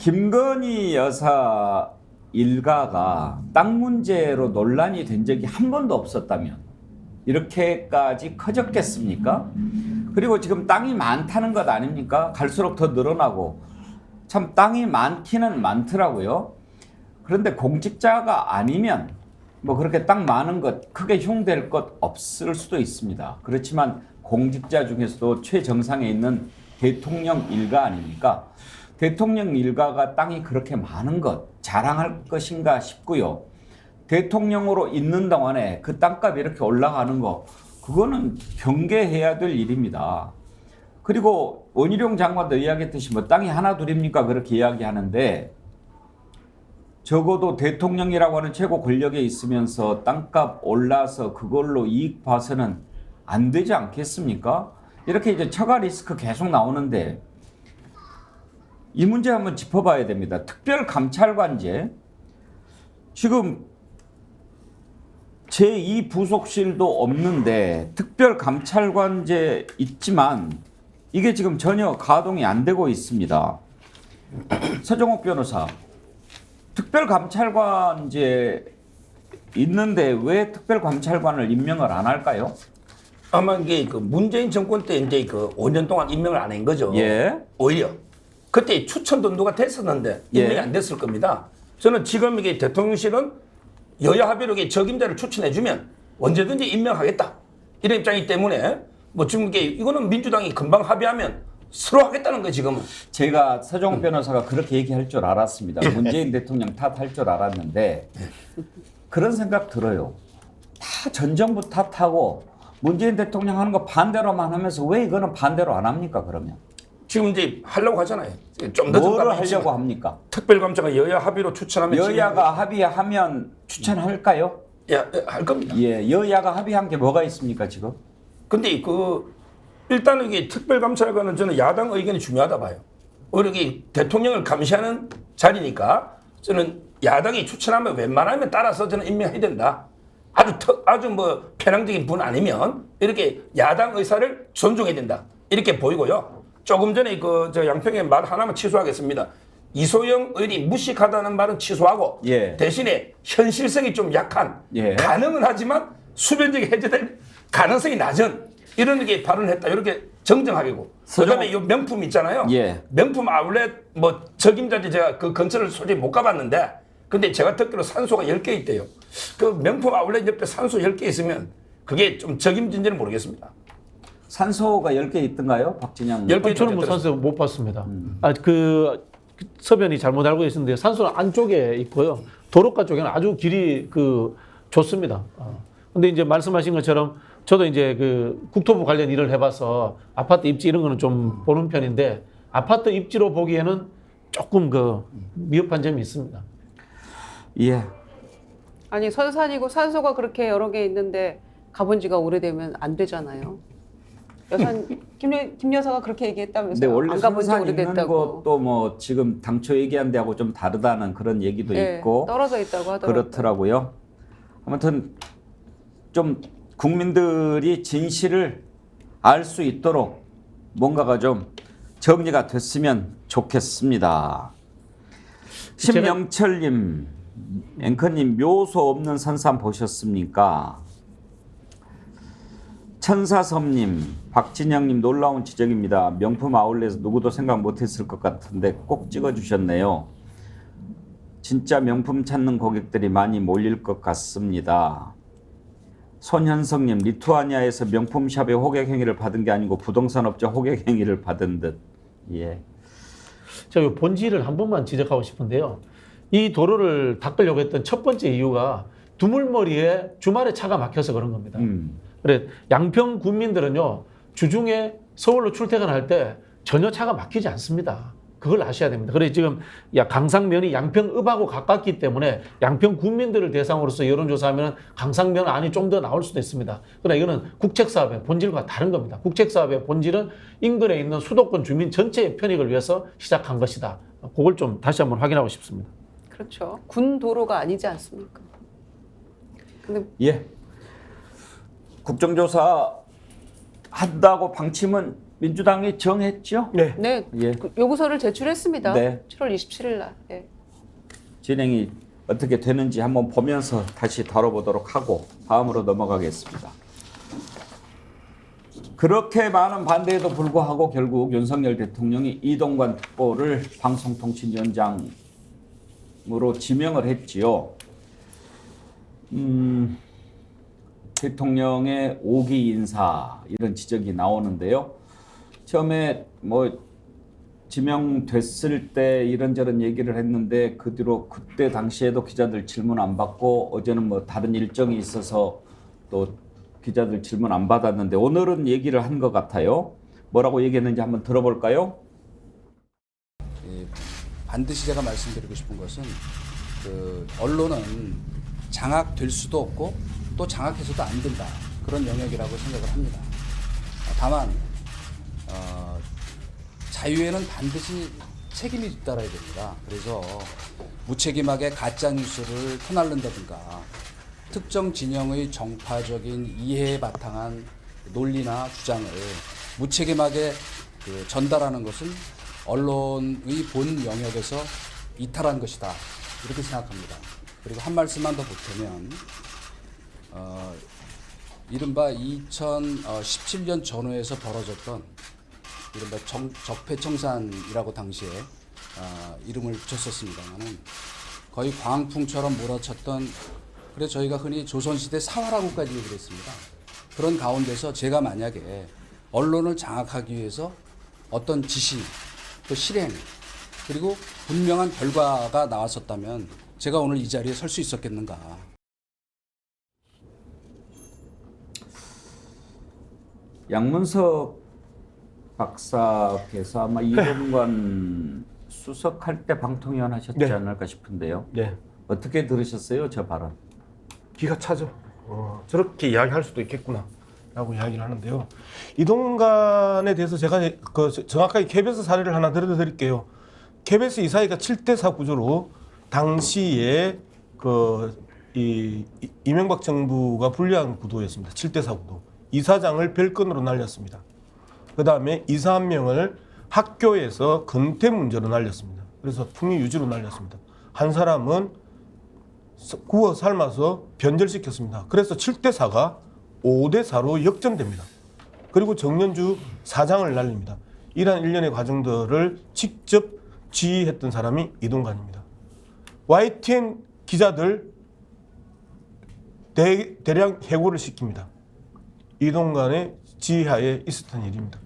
김건희 여사 일가가 땅 문제로 논란이 된 적이 한 번도 없었다면 이렇게까지 커졌겠습니까? 그리고 지금 땅이 많다는 것 아닙니까? 갈수록 더 늘어나고 참 땅이 많기는 많더라고요. 그런데 공직자가 아니면 뭐 그렇게 땅 많은 것 크게 흉될 것 없을 수도 있습니다. 그렇지만 공직자 중에서도 최정상에 있는 대통령 일가 아닙니까? 대통령 일가가 땅이 그렇게 많은 것 자랑할 것인가 싶고요. 대통령으로 있는 동안에 그 땅값이 이렇게 올라가는 거 그거는 경계해야 될 일입니다. 그리고 원희룡 장관도 이야기했듯이 뭐 땅이 하나 둘입니까 그렇게 이야기하는데 적어도 대통령이라고 하는 최고 권력에 있으면서 땅값 올라서 그걸로 이익 봐서는 안 되지 않겠습니까? 이렇게 이제 처가 리스크 계속 나오는데 이 문제 한번 짚어봐야 됩니다. 특별감찰관제 지금 제2부속실도 없는데 특별감찰관제 있지만 이게 지금 전혀 가동이 안 되고 있습니다. 서정옥 변호사, 특별감찰관제 있는데 왜 특별감찰관을 임명을 안 할까요? 아마 이게 그 문재인 정권 때 이제 그 5년 동안 임명을 안 한 거죠. 예. 오히려 그때 추천도 누가 됐었는데 임명이 예. 안 됐을 겁니다. 저는 지금 이게 대통령실은 여야 합의로 적임자를 추천해주면 언제든지 임명하겠다 이런 입장이기 때문에 뭐 지금 이거는 민주당이 금방 합의하면 서로 하겠다는 거예요 지금은. 제가 서정욱 변호사가 그렇게 얘기할 줄 알았습니다. 문재인 대통령 탓할 줄 알았는데 그런 생각 들어요. 다 전 정부 탓하고 문재인 대통령 하는 거 반대로만 하면서 왜 이거는 반대로 안 합니까 그러면? 지금 이제 하려고 하잖아요. 좀 늦은 뭐를 감이 있지만 하려고 합니까? 특별감찰관 여야 합의로 추천하면 여야가 합의하면 추천할까요? 할 겁니다. 예, 여야가 합의한 게 뭐가 있습니까 지금? 근데 일단은 이게 특별감찰관은 저는 야당 의견이 중요하다 봐요. 오히려 이게 대통령을 감시하는 자리니까 저는 야당이 추천하면 웬만하면 따라서 저는 임명해야 된다. 아주 뭐 편향적인 분 아니면 이렇게 야당 의사를 존중해야 된다. 이렇게 보이고요. 조금 전에 저 양평의 말 하나만 취소하겠습니다. 이소영 의원이 무식하다는 말은 취소하고 예. 대신에 현실성이 좀 약한 예. 가능은 하지만 수변적이 해제될 가능성이 낮은 이런 게 발언했다. 이렇게 정정하게고. 그다음에 이 명품 있잖아요. 예. 명품 아울렛 뭐 적임자들 제가 그 근처를 솔직히 못 가봤는데 근데 제가 듣기로 산소가 10개 있대요. 그 명품 아울렛 옆에 산소 10개 있으면 그게 좀 적임진지는 모르겠습니다. 산소가 10개 있던가요? 박진영. 10개 저는 뭐 산소 못 봤습니다. 그 서변이 잘못 알고 있었는데 산소는 안쪽에 있고요. 도로가 쪽에는 아주 길이 좋습니다. 근데 이제 말씀하신 것처럼 저도 이제 그 국토부 관련 일을 해봐서 아파트 입지 이런 거는 좀 보는 편인데 아파트 입지로 보기에는 조금 미흡한 점이 있습니다. 예. 아니 선산이고 산소가 그렇게 여러 개 있는데 가본 지가 오래되면 안 되잖아요. 김 여사가 그렇게 근데 얘기했다면서요. 원래 안 가본 지 선산 있는 오래됐다고. 것도 뭐 지금 당초 얘기한 데하고 좀 다르다는 그런 얘기도 예, 있고 떨어져 있다고 하더라고요. 그렇더라고요. 아무튼 좀 국민들이 진실을 알 수 있도록 뭔가가 좀 정리가 됐으면 좋겠습니다. 신명철님, 앵커님 묘소 없는 선산 보셨습니까? 천사섬님, 박진영님 놀라운 지적입니다. 명품 아울렛에서 누구도 생각 못했을 것 같은데 꼭 찍어주셨네요. 진짜 명품 찾는 고객들이 많이 몰릴 것 같습니다. 손현성님, 리투아니아에서 명품샵의 호객 행위를 받은 게 아니고 부동산업자 호객 행위를 받은 듯. 예. 제가 본질을 한 번만 지적하고 싶은데요. 이 도로를 닦으려고 했던 첫 번째 이유가 두물머리에 주말에 차가 막혀서 그런 겁니다. 그래 양평 군민들은요 주중에 서울로 출퇴근할 때 전혀 차가 막히지 않습니다. 그걸 아셔야 됩니다. 그래 지금 강상면이 양평읍하고 가깝기 때문에 양평 군민들을 대상으로서 여론조사하면 강상면 안이 좀 더 나올 수도 있습니다. 그러나 이거는 국책사업의 본질과 다른 겁니다. 국책사업의 본질은 인근에 있는 수도권 주민 전체의 편익을 위해서 시작한 것이다. 그걸 좀 다시 한번 확인하고 싶습니다. 그렇죠. 군 도로가 아니지 않습니까? 근데 예. 국정조사 한다고 방침은 민주당이 정했죠? 네. 네, 예. 그 요구서를 제출했습니다. 네. 7월 27일 날. 예. 진행이 어떻게 되는지 한번 보면서 다시 다뤄보도록 하고 다음으로 넘어가겠습니다. 그렇게 많은 반대에도 불구하고 결국 윤석열 대통령이 이동관 특보를 방송통신위원장으로 지명을 했지요. 대통령의 5기 인사 이런 지적이 나오는데요. 처음에 뭐 지명됐을 때 이런저런 얘기를 했는데 그 뒤로 그때 당시에도 기자들 질문 안 받고 어제는 뭐 다른 일정이 있어서 또 기자들 질문 안 받았는데 오늘은 얘기를 한 것 같아요. 뭐라고 얘기했는지 한번 들어볼까요? 반드시 제가 말씀드리고 싶은 것은 그 언론은 장악될 수도 없고 또 장악해서도 안 된다. 그런 영역이라고 생각을 합니다. 다만 자유에는 반드시 책임이 뒤따라야 됩니다. 그래서 무책임하게 가짜 뉴스를 퍼날른다든가 특정 진영의 정파적인 이해에 바탕한 논리나 주장을 무책임하게 전달하는 것은 언론의 본 영역에서 이탈한 것이다. 이렇게 생각합니다. 그리고 한 말씀만 더 보태면 이른바 2017년 전후에서 벌어졌던 이른바 적폐청산이라고 당시에 이름을 붙였었습니다만은 거의 광풍처럼 몰아쳤던 그래서 저희가 흔히 조선시대 사화라고까지 얘기를 했습니다. 그런 가운데서 제가 만약에 언론을 장악하기 위해서 어떤 지시, 또 실행, 그리고 분명한 결과가 나왔었다면 제가 오늘 이 자리에 설 수 있었겠는가. 양문석 박사께서 아마 이동관 수석할 때 방통위원 하셨지 네. 않을까 싶은데요. 네. 어떻게 들으셨어요, 저 발언? 기가 차죠. 저렇게 이야기할 수도 있겠구나 라고 이야기를 하는데요. 이동관에 대해서 제가 정확하게 KBS 사례를 하나 들어드릴게요. KBS 이사회가 7대4 구조로 당시에 이명박 정부가 불리한 구도였습니다. 7대4 구도. 이사장을 별건으로 날렸습니다. 그 다음에 이사 한 명을 학교에서 근태 문제로 날렸습니다. 그래서 풍위 유지로 날렸습니다. 한 사람은 구워 삶아서 변절시켰습니다. 그래서 7대4가 5대4로 역전됩니다. 그리고 정년주 사장을 날립니다. 이러한 일련의 과정들을 직접 지휘했던 사람이 이동관입니다. YTN 기자들 대량 해고를 시킵니다. 이동관의 지휘하에 있었던 일입니다.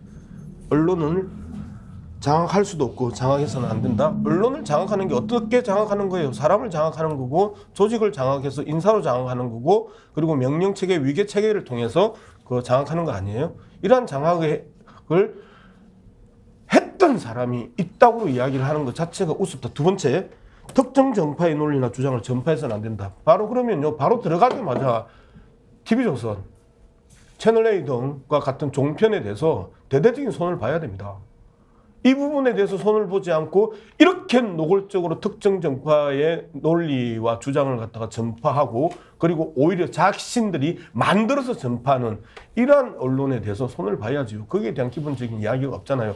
언론을 장악할 수도 없고 장악해서는 안 된다. 언론을 장악하는 게 어떻게 장악하는 거예요? 사람을 장악하는 거고 조직을 장악해서 인사로 장악하는 거고 그리고 명령체계, 위계체계를 통해서 장악하는 거 아니에요? 이러한 장악을 했던 사람이 있다고 이야기를 하는 것 자체가 우습다. 두 번째, 특정 정파의 논리나 주장을 전파해서는 안 된다. 바로 그러면요. 바로 들어가자마자 TV조선, 채널A 등과 같은 종편에 대해서 대대적인 손을 봐야 됩니다. 이 부분에 대해서 손을 보지 않고 이렇게 노골적으로 특정 정파의 논리와 주장을 갖다가 전파하고 그리고 오히려 자신들이 만들어서 전파하는 이러한 언론에 대해서 손을 봐야지요. 거기에 대한 기본적인 이야기가 없잖아요.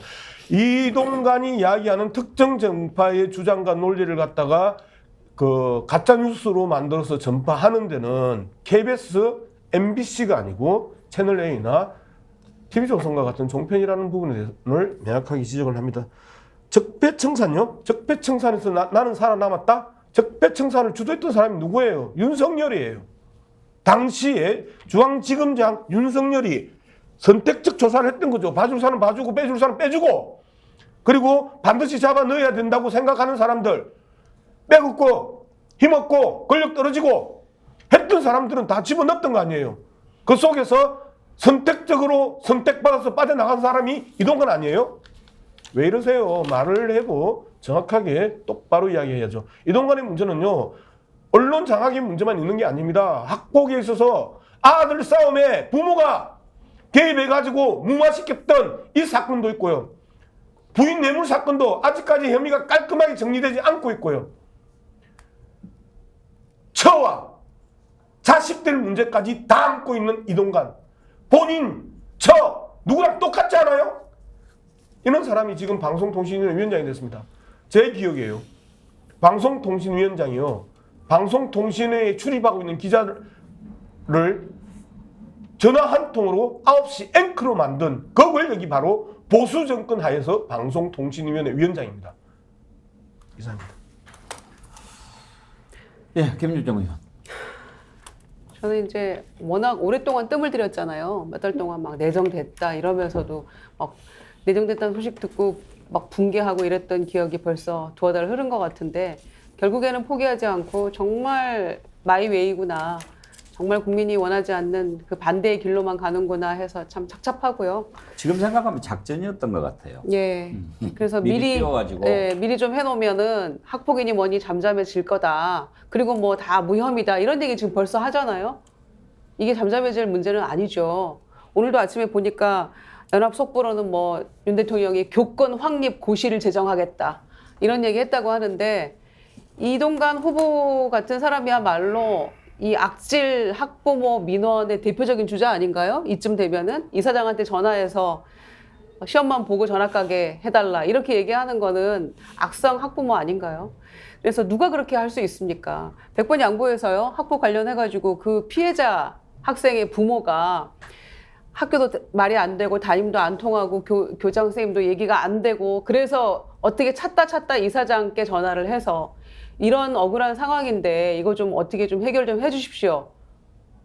이동관이 이야기하는 특정 정파의 주장과 논리를 갖다가 가짜 뉴스로 만들어서 전파하는 데는 KBS, MBC가 아니고 채널A나 TV조선과 같은 종편이라는 부분을 명확하게 지적을 합니다. 적폐청산요? 적폐청산에서 나는 살아남았다? 적폐청산을 주도했던 사람이 누구예요? 윤석열이에요. 당시에 중앙지검장 윤석열이 선택적 조사를 했던 거죠. 봐줄 사람 봐주고 빼줄 사람 빼주고 그리고 반드시 잡아 넣어야 된다고 생각하는 사람들 빼먹고 힘없고 권력 떨어지고 했던 사람들은 다 집어넣었던 거 아니에요. 그 속에서 선택적으로 선택받아서 빠져나간 사람이 이동관 아니에요? 왜 이러세요? 말을 해도 정확하게 똑바로 이야기해야죠. 이동관의 문제는요. 언론 장악의 문제만 있는 게 아닙니다. 학폭에 있어서 아들 싸움에 부모가 개입해가지고 무마시켰던 이 사건도 있고요. 부인 뇌물 사건도 아직까지 혐의가 깔끔하게 정리되지 않고 있고요. 처와 자식들 문제까지 다 안고 있는 이동관. 본인, 누구랑 똑같지 않아요? 이런 사람이 지금 방송통신위원장이 됐습니다. 제 기억이에요. 방송통신위원장이요. 방송통신회에 출입하고 있는 기자를 전화 한 통으로 9시 앵커로 만든 그 권력이 바로 보수 정권 하에서 방송통신위원회 위원장입니다. 이상입니다. 예, 김유정 의원. 저는 이제 워낙 오랫동안 뜸을 들였잖아요. 몇 달 동안 막 내정됐다 이러면서도 막 내정됐다는 소식 듣고 막 붕괴하고 이랬던 기억이 벌써 두어 달 흐른 것 같은데 결국에는 포기하지 않고 정말 마이웨이구나. 정말 국민이 원하지 않는 그 반대의 길로만 가는구나 해서 참 착잡하고요. 지금 생각하면 작전이었던 것 같아요. 예. 그래서 미리 띄워가지고. 예, 미리 좀 해놓으면은 학폭이니 뭐니 잠잠해질 거다. 그리고 뭐 다 무혐의다. 이런 얘기 지금 벌써 하잖아요. 이게 잠잠해질 문제는 아니죠. 오늘도 아침에 보니까 연합 속보로는 뭐 윤 대통령이 교권 확립 고시를 제정하겠다. 이런 얘기 했다고 하는데 이동관 후보 같은 사람이야말로 이 악질 학부모 민원의 대표적인 주자 아닌가요? 이쯤 되면은 이사장한테 전화해서 시험만 보고 전학 가게 해달라 이렇게 얘기하는 거는 악성 학부모 아닌가요? 그래서 누가 그렇게 할 수 있습니까? 100번 양보해서요. 학폭 관련해가지고 그 피해자 학생의 부모가 학교도 말이 안 되고 담임도 안 통하고 교장 선생님도 얘기가 안 되고 그래서 어떻게 찾다 이사장께 전화를 해서 이런 억울한 상황인데 이거 좀 어떻게 좀 해결 좀 해주십시오.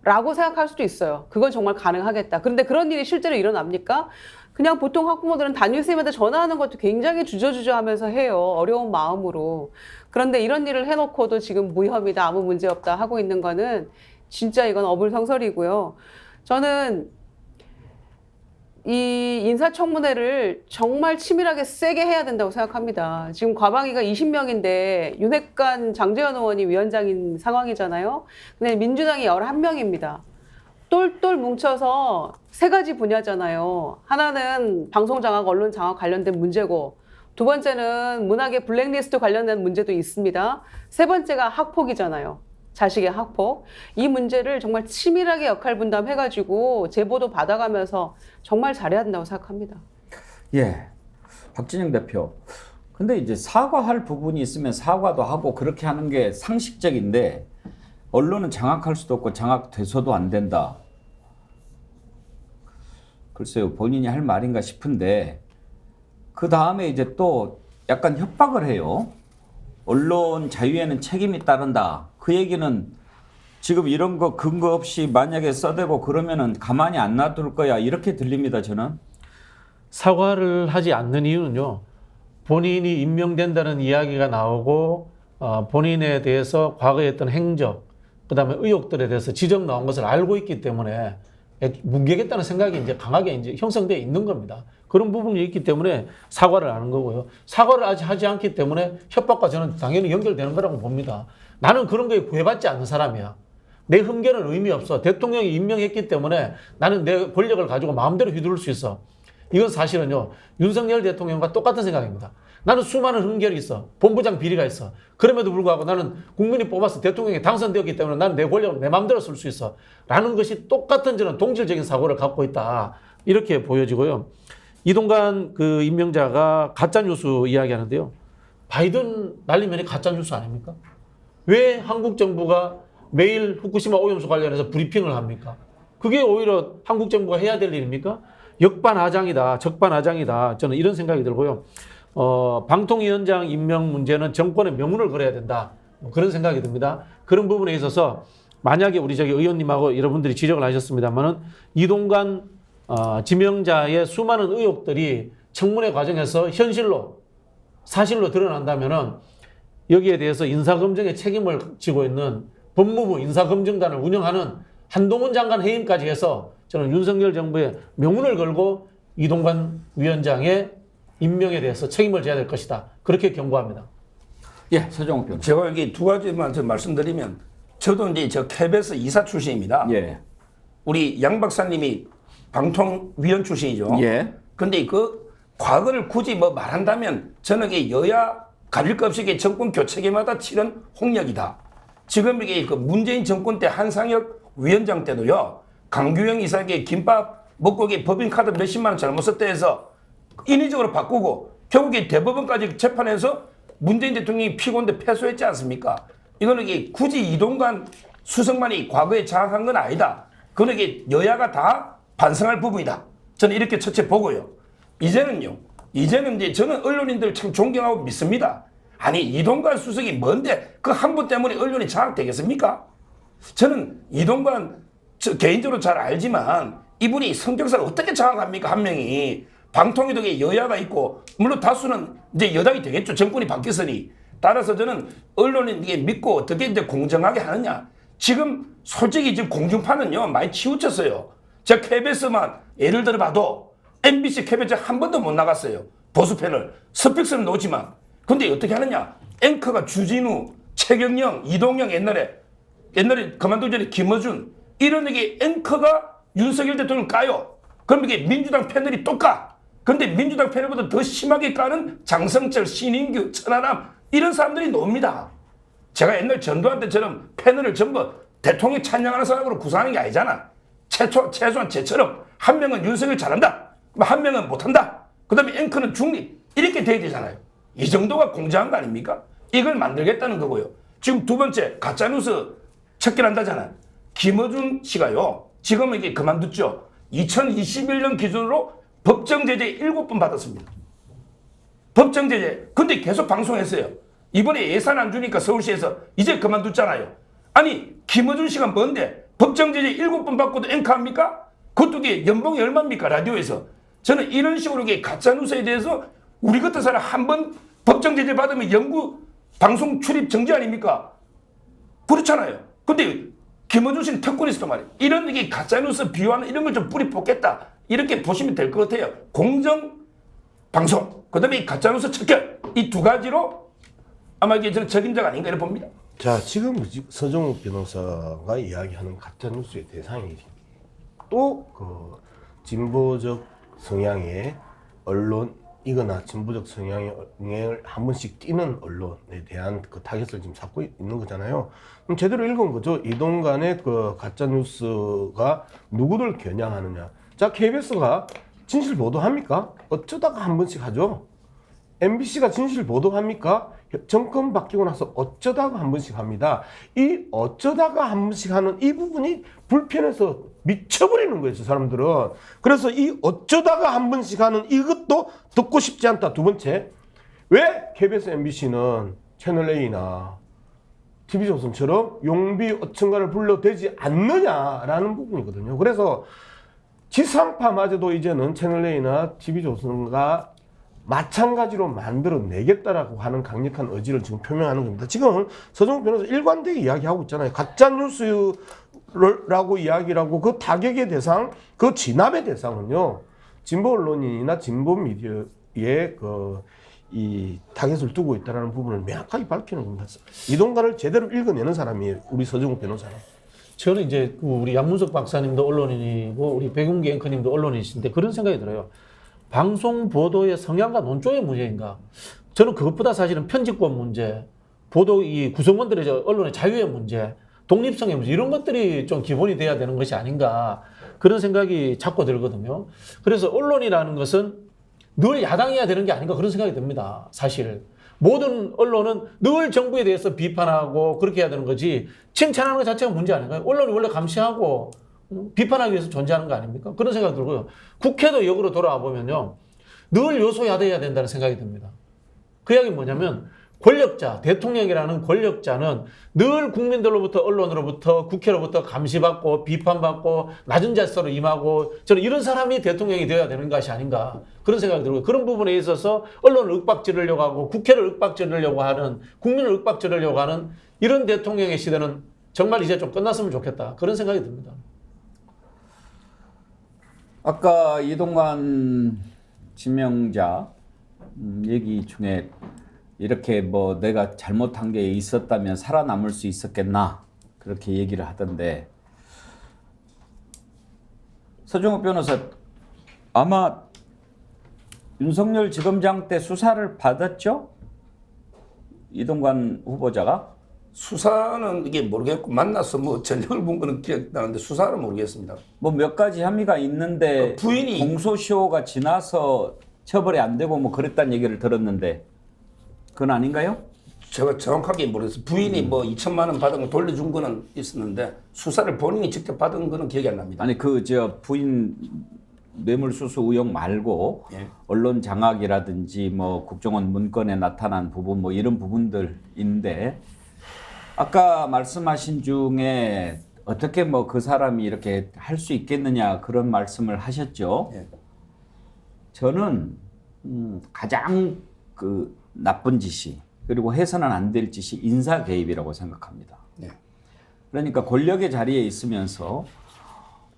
라고 생각할 수도 있어요. 그건 정말 가능하겠다. 그런데 그런 일이 실제로 일어납니까? 그냥 보통 학부모들은 담임선생님한테 전화하는 것도 굉장히 주저주저 하면서 해요. 어려운 마음으로. 그런데 이런 일을 해놓고도 지금 무혐의다, 아무 문제 없다 하고 있는 거는 진짜 이건 어불성설이고요. 저는 이 인사청문회를 정말 치밀하게 세게 해야 된다고 생각합니다. 지금 과방위가 20명인데 윤핵관 장제원 의원이 위원장인 상황이잖아요. 근데 민주당이 11명입니다. 똘똘 뭉쳐서 세 가지 분야잖아요. 하나는 방송장악, 언론장악 관련된 문제고 두 번째는 문학의 블랙리스트 관련된 문제도 있습니다. 세 번째가 학폭이잖아요. 자식의 학폭. 이 문제를 정말 치밀하게 역할 분담해가지고 제보도 받아가면서 정말 잘해야 된다고 생각합니다. 예, 박진영 대표. 근데 이제 사과할 부분이 있으면 사과도 하고 그렇게 하는 게 상식적인데 언론은 장악할 수도 없고 장악돼서도 안 된다. 글쎄요, 본인이 할 말인가 싶은데 그 다음에 이제 또 약간 협박을 해요. 언론 자유에는 책임이 따른다. 그 얘기는 지금 이런 거 근거 없이 만약에 써대고 그러면은 가만히 안 놔둘 거야. 이렇게 들립니다, 저는. 사과를 하지 않는 이유는요. 본인이 임명된다는 이야기가 나오고 본인에 대해서 과거에 했던 행적, 그다음에 의혹들에 대해서 지적 나온 것을 알고 있기 때문에 뭉개겠다는 생각이 이제 강하게 이제 형성되어 있는 겁니다. 그런 부분이 있기 때문에 사과를 하는 거고요. 사과를 아직 하지 않기 때문에 협박과 저는 당연히 연결되는 거라고 봅니다. 나는 그런 거에 구애받지 않는 사람이야. 내 흠결은 의미 없어. 대통령이 임명했기 때문에 나는 내 권력을 가지고 마음대로 휘두를 수 있어. 이건 사실은요. 윤석열 대통령과 똑같은 생각입니다. 나는 수많은 흠결이 있어. 본부장 비리가 있어. 그럼에도 불구하고 나는 국민이 뽑아서 대통령이 당선되었기 때문에 나는 내 권력을 내 마음대로 쓸 수 있어. 라는 것이 똑같은 저는 동질적인 사고를 갖고 있다. 이렇게 보여지고요. 이동관 그 임명자가 가짜뉴스 이야기하는데요. 바이든 날리면이 가짜뉴스 아닙니까? 왜 한국 정부가 매일 후쿠시마 오염수 관련해서 브리핑을 합니까? 그게 오히려 한국 정부가 해야 될 일입니까? 역반하장이다, 적반하장이다. 저는 이런 생각이 들고요. 방통위원장 임명 문제는 정권의 명운을 걸어야 된다. 그런 생각이 듭니다. 그런 부분에 있어서 만약에 우리 저기 의원님하고 여러분들이 지적을 하셨습니다만은 이동관 지명자의 수많은 의혹들이 청문회 과정에서 현실로 사실로 드러난다면은 여기에 대해서 인사검증의 책임을 지고 있는 법무부 인사검증단을 운영하는 한동훈 장관 해임까지 해서 저는 윤석열 정부의 명운을 걸고 이동관 위원장의 임명에 대해서 책임을 져야 될 것이다. 그렇게 경고합니다. 예, 서정욱 변호사. 제가 여기 두 가지만 좀 말씀드리면 저도 이제 저 KBS 이사 출신입니다. 예. 우리 양 박사님이 방통위원 출신이죠. 예. 근데 그 과거를 굳이 뭐 말한다면 저는 이게 여야 가릴 것 없이 정권 교체기마다 치른 홍역이다. 지금 이게 그 문재인 정권 때 한상혁 위원장 때도요. 강규영 이사에게 김밥 먹고 법인카드 몇십만 원 잘못 썼다 해서 인위적으로 바꾸고 결국에 대법원까지 재판해서 문재인 대통령이 피고인데 패소했지 않습니까? 이거는 이게 굳이 이동관 수석만이 과거에 장악한 건 아니다. 그건 이게 여야가 다 반성할 부분이다. 저는 이렇게 첫째 보고요. 이제는 이제 저는 언론인들 참 존경하고 믿습니다. 아니 이동관 수석이 뭔데 그 한 분 때문에 언론이 장악되겠습니까? 저는 이동관 개인적으로 잘 알지만 이분이 성격상 어떻게 장악합니까? 한 명이 방통위독에 여야가 있고 물론 다수는 이제 여당이 되겠죠. 정권이 바뀌었으니. 따라서 저는 언론인 이게 믿고 어떻게 이제 공정하게 하느냐. 지금 솔직히 지금 공중파는요 많이 치우쳤어요. 제가 KBS만 예를 들어 봐도 MBC KBS 한 번도 못 나갔어요. 보수 패널 스픽스는 놓지만 근데 어떻게 하느냐. 앵커가 주진우, 최경영, 이동영 옛날에 그만두기 전에 김어준 이런 이게 앵커가 윤석열 대통령을 까요. 그럼 이게 민주당 패널이 또 까. 근데 민주당 패널보다 더 심하게 까는 장성철, 신인규, 천하람 이런 사람들이 나옵니다. 제가 옛날 전두환 때처럼 패널을 전부 대통령 찬양하는 사람으로 구성하는 게 아니잖아. 최소한 쟤처럼 한 명은 윤석열 잘한다. 한 명은 못한다. 그 다음에 앵커는 중립. 이렇게 돼야 되잖아요. 이 정도가 공정한 거 아닙니까? 이걸 만들겠다는 거고요. 지금 두 번째 가짜뉴스 척결한다잖아요. 김어준 씨가요. 지금은 이게 그만뒀죠. 2021년 기준으로 법정 제재 7번 받았습니다. 법정 제재. 근데 계속 방송했어요. 이번에 예산 안 주니까 서울시에서 이제 그만뒀잖아요. 아니 김어준 씨가 뭔데 법정 제재 7번 받고도 앵커 합니까? 그것도 이게 연봉이 얼마입니까? 라디오에서. 저는 이런 식으로 이게 가짜뉴스에 대해서 우리 같은 사람 한 번 법정 제재 받으면 영구 방송 출입 정지 아닙니까? 그렇잖아요. 근데 김어준 씨는 특권이 있었단 말이에요. 이런 이게 가짜뉴스 비유하는 이런 걸 좀 뿌리 뽑겠다. 이렇게 보시면 될 것 같아요. 공정 방송, 그 다음에 이 가짜뉴스 척결. 이 두 가지로 아마 이게 저는 적임자가 아닌가 이렇게 봅니다. 자, 지금 서정욱 변호사가 이야기하는 가짜뉴스의 대상이 또 그 진보적 성향의 언론이거나 진보적 성향을 한 번씩 띄는 언론에 대한 그 타겟을 지금 잡고 있는 거잖아요. 그럼 제대로 읽은 거죠. 이동간의 그 가짜뉴스가 누구를 겨냥하느냐. 자, KBS가 진실 보도합니까? 어쩌다가 한 번씩 하죠. MBC가 진실 보도합니까? 정권 바뀌고 나서 어쩌다가 한 번씩 합니다. 이 어쩌다가 한 번씩 하는 이 부분이 불편해서 미쳐버리는 거예요, 사람들은. 그래서 이 어쩌다가 한 번씩 하는 이것도 듣고 싶지 않다. 두 번째, 왜 KBS, MBC는 채널A나 TV조선처럼 용비 어천가를 불러대지 않느냐라는 부분이거든요. 그래서 지상파마저도 이제는 채널A나 TV조선과 마찬가지로 만들어내겠다라고 하는 강력한 의지를 지금 표명하는 겁니다. 지금 서정욱 변호사 일관되게 이야기하고 있잖아요. 가짜뉴스라고 이야기라고 그 타격의 대상, 그 진압의 대상은요, 진보 언론인이나 진보 미디어에 이 타겟을 두고 있다는 부분을 명확하게 밝히는 겁니다. 이동관을 제대로 읽어내는 사람이에요, 우리 서정욱 변호사는. 저는 이제 우리 양문석 박사님도 언론인이고 우리 백운기 앵커님도 언론인이신데 그런 생각이 들어요. 방송 보도의 성향과 논조의 문제인가? 저는 그것보다 사실은 편집권 문제, 보도 이 구성원들의 언론의 자유의 문제, 독립성의 문제 이런 것들이 좀 기본이 돼야 되는 것이 아닌가 그런 생각이 자꾸 들거든요. 그래서 언론이라는 것은 늘 야당해야 되는 게 아닌가 그런 생각이 듭니다. 사실 모든 언론은 늘 정부에 대해서 비판하고 그렇게 해야 되는 거지 칭찬하는 것 자체가 문제 아닌가요? 언론이 원래 감시하고 비판하기 위해서 존재하는 거 아닙니까? 그런 생각이 들고요. 국회도 역으로 돌아와 보면요. 늘 요소야대해야 된다는 생각이 듭니다. 그 이야기는 뭐냐면 권력자, 대통령이라는 권력자는 늘 국민들로부터 언론으로부터 국회로부터 감시받고 비판받고 낮은 자세로 임하고 저는 이런 사람이 대통령이 되어야 되는 것이 아닌가 그런 생각이 들고요. 그런 부분에 있어서 언론을 윽박지르려고 하고 국회를 윽박지르려고 하는 국민을 윽박지르려고 하는 이런 대통령의 시대는 정말 이제 좀 끝났으면 좋겠다 그런 생각이 듭니다. 아까 이동관 지명자 얘기 중에 이렇게 뭐 내가 잘못한 게 있었다면 살아남을 수 있었겠나 그렇게 얘기를 하던데 서정욱 변호사 아마 윤석열 지검장 때 수사를 받았죠? 이동관 후보자가? 수사는 이게 모르겠고 만나서 뭐 전력을 본 거는 기억나는데 수사는 모르겠습니다. 뭐 몇 가지 혐의가 있는데 부인이 공소시효가 지나서 처벌이 안 되고 뭐 그랬다는 얘기를 들었는데 그건 아닌가요? 제가 정확하게 모르겠어요. 부인이 뭐 2천만 원 받은 거 돌려준 거는 있었는데 수사를 본인이 직접 받은 거는 기억이 안 납니다. 아니 그 저 부인 뇌물수수 의혹 말고 예. 언론 장악이라든지 뭐 국정원 문건에 나타난 부분 뭐 이런 부분들인데 아까 말씀하신 중에 어떻게 뭐 그 사람이 이렇게 할 수 있겠느냐 그런 말씀을 하셨죠. 예. 저는 가장 그 나쁜 짓이 그리고 해서는 안 될 짓이 인사 개입이라고 생각합니다. 예. 그러니까 권력의 자리에 있으면서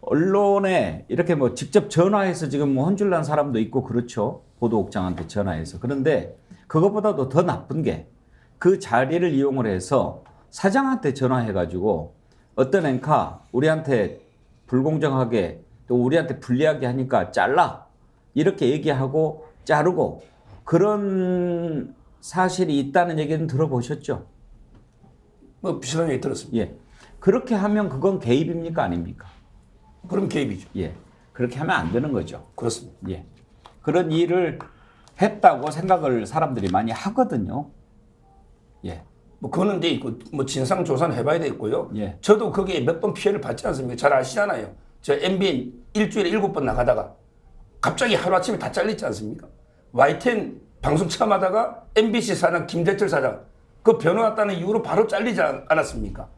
언론에 이렇게 뭐 직접 전화해서 지금 뭐 혼쭐난 사람도 있고 그렇죠. 보도국장한테 전화해서. 그런데 그것보다도 더 나쁜 게 그 자리를 이용을 해서 사장한테 전화해가지고 어떤 앵커 우리한테 불공정하게 또 우리한테 불리하게 하니까 잘라 이렇게 얘기하고 자르고 그런 사실이 있다는 얘기는 들어보셨죠? 뭐 비슷한 얘기 들었습니다. 예. 그렇게 하면 그건 개입입니까 아닙니까? 그럼 개입이죠. 예. 그렇게 하면 안 되는 거죠. 그렇습니다. 예. 그런 일을 했다고 생각을 사람들이 많이 하거든요. 예. 뭐 그거는 돼 있고 뭐 진상 조사는 해봐야 되겠고요. 예. 저도 거기에 몇 번 피해를 받지 않습니까? 잘 아시잖아요. 저 MBN 일주일에 7번 나가다가 갑자기 하루아침에 다 잘렸지 않습니까? YTN 방송 처음 하다가 MBC 사장 김대철 사장 그 변호 왔다는 이유로 바로 잘리지 않았습니까?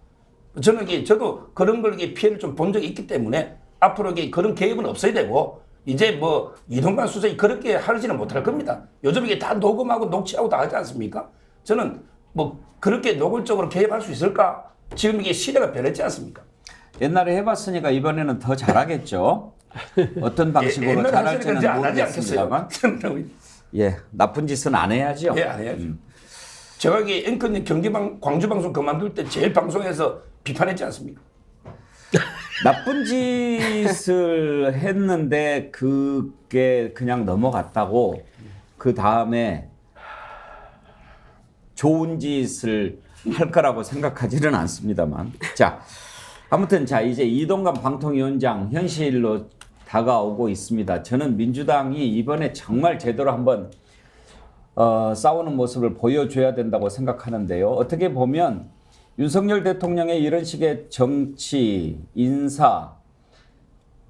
저도 그런 걸 피해를 좀 본 적이 있기 때문에 앞으로 그런 개입은 없어야 되고 이제 뭐 이동관 수석이 그렇게 하지는 못할 겁니다. 요즘 이게 다 녹음하고 녹취하고 다 하지 않습니까? 저는 뭐 그렇게 노골적으로 개입할 수 있을까? 지금 이게 시대가 변했지 않습니까? 옛날에 해봤으니까 이번에는 더 잘하겠죠. 어떤 방식으로 잘할지는 안 하지 모르겠습니다만. 않겠어요? 예, 나쁜 짓은 안 해야죠. 예, 안 해야죠. 제가 이게 앵커님 광주 방송 그만둘 때 제일 방송에서 비판했지 않습니까? 나쁜 짓을 했는데 그게 그냥 넘어갔다고 그 다음에 좋은 짓을 할 거라고 생각하지는 않습니다만. 자, 아무튼 자 이제 이동관 방통위원장 현실로 다가오고 있습니다. 저는 민주당이 이번에 정말 제대로 한번 싸우는 모습을 보여줘야 된다고 생각하는데요. 어떻게 보면 윤석열 대통령의 이런 식의 정치, 인사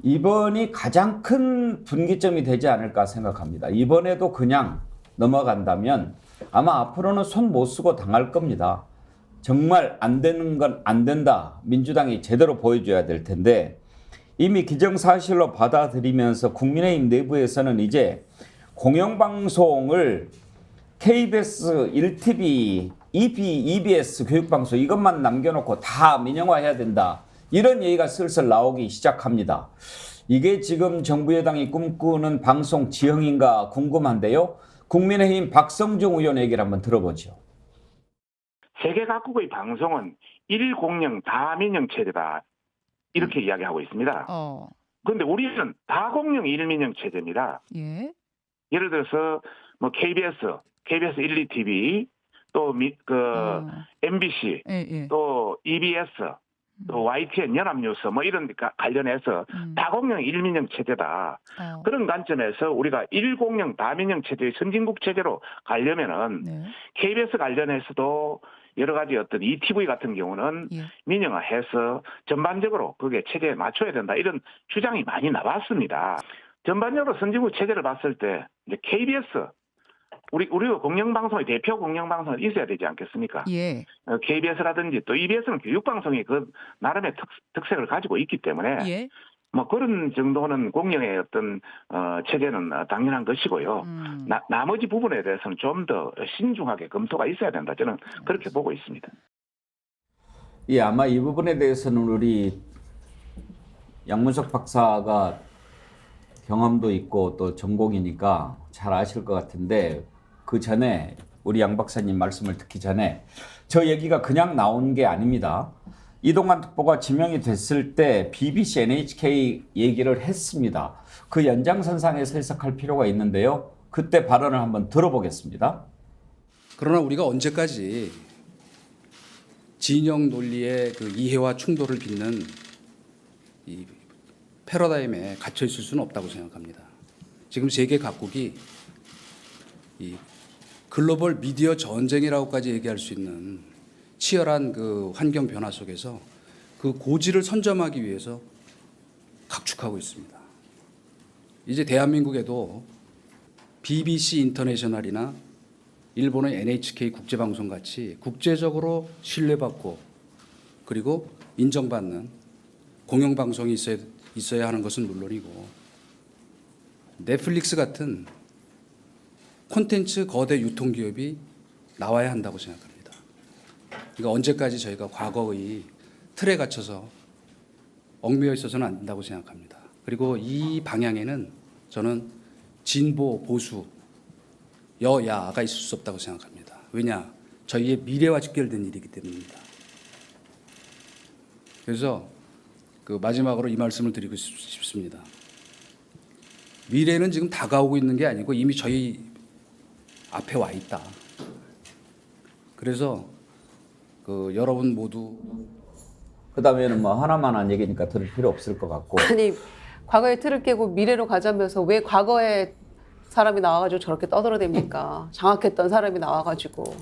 이번이 가장 큰 분기점이 되지 않을까 생각합니다. 이번에도 그냥 넘어간다면 아마 앞으로는 손 못 쓰고 당할 겁니다. 정말 안 되는 건 안 된다. 민주당이 제대로 보여줘야 될 텐데 이미 기정사실로 받아들이면서 국민의힘 내부에서는 이제 공영방송을 KBS, 1TV, EBS 교육방송 이것만 남겨놓고 다 민영화해야 된다. 이런 얘기가 슬슬 나오기 시작합니다. 이게 지금 정부 여당이 꿈꾸는 방송 지형인가 궁금한데요. 국민의힘 박성중 의원 얘기를 한번 들어보죠. 세계 각국의 방송은 1공영 다민영 체제다. 이렇게 이야기하고 있습니다. 그런데 우리는 다공영 1민영 체제입니다. 예. 예를 들어서 뭐 KBS 1, 2TV, 또 MBC, 예. 또 EBS, 또 YTN 연합뉴스 뭐 이런 데 관련해서 다공영 1민영 체제다. 그런 관점에서 우리가 1공영 다민영 체제의 선진국 체제로 가려면은 네. KBS 관련해서도 여러 가지 어떤 ETV 같은 경우는 예. 민영화해서 전반적으로 그게 체제에 맞춰야 된다. 이런 주장이 많이 나왔습니다. 전반적으로 선진국 체제를 봤을 때 이제 KBS 우리가 공영방송의 대표 공영방송이 있어야 되지 않겠습니까? 예. KBS라든지 또 EBS는 교육방송이 그 나름의 특색을 가지고 있기 때문에 예. 뭐 그런 정도는 공영의 어떤 체제는 당연한 것이고요. 나머지 부분에 대해서는 좀 더 신중하게 검토가 있어야 된다. 저는 그렇게 보고 있습니다. 예, 아마 이 부분에 대해서는 우리 양문석 박사가 경험도 있고 또 전공이니까 잘 아실 것 같은데 그 전에 우리 양 박사님 말씀을 듣기 전에 저 얘기가 그냥 나온 게 아닙니다. 이동관 특보가 지명이 됐을 때 BBC, NHK 얘기를 했습니다. 그 연장선상에서 해석할 필요가 있는데요. 그때 발언을 한번 들어보겠습니다. 그러나 우리가 언제까지 진영 논리의 그 이해와 충돌을 빚는 이 패러다임에 갇혀 있을 수는 없다고 생각합니다. 지금 세계 각국이 이 글로벌 미디어 전쟁이라고까지 얘기할 수 있는 치열한 그 환경 변화 속에서 그 고지를 선점하기 위해서 각축하고 있습니다. 이제 대한민국에도 BBC 인터내셔널이나 일본의 NHK 국제방송 같이 국제적으로 신뢰받고 그리고 인정받는 공영방송이 있어야 하는 것은 물론이고 넷플릭스 같은 콘텐츠 거대 유통기업이 나와야 한다고 생각합니다. 그러니까 언제까지 저희가 과거의 틀에 갇혀서 얽매여 있어서는 안 된다고 생각합니다. 그리고 이 방향에는 저는 진보, 보수, 여야가 있을 수 없다고 생각합니다. 왜냐? 저희의 미래와 직결된 일이기 때문입니다. 그래서 그 마지막으로 이 말씀을 드리고 싶습니다. 미래는 지금 다가오고 있는 게 아니고 이미 저희 앞에 와 있다. 그래서 그 여러분 모두 그다음에는 뭐 하나만한 얘기니까 들을 필요 없을 것 같고. 아니 과거의 틀을 깨고 미래로 가자면서 왜 과거에 사람이 나와가지고 저렇게 떠들어댑니까? 장악했던 사람이 나와가지고.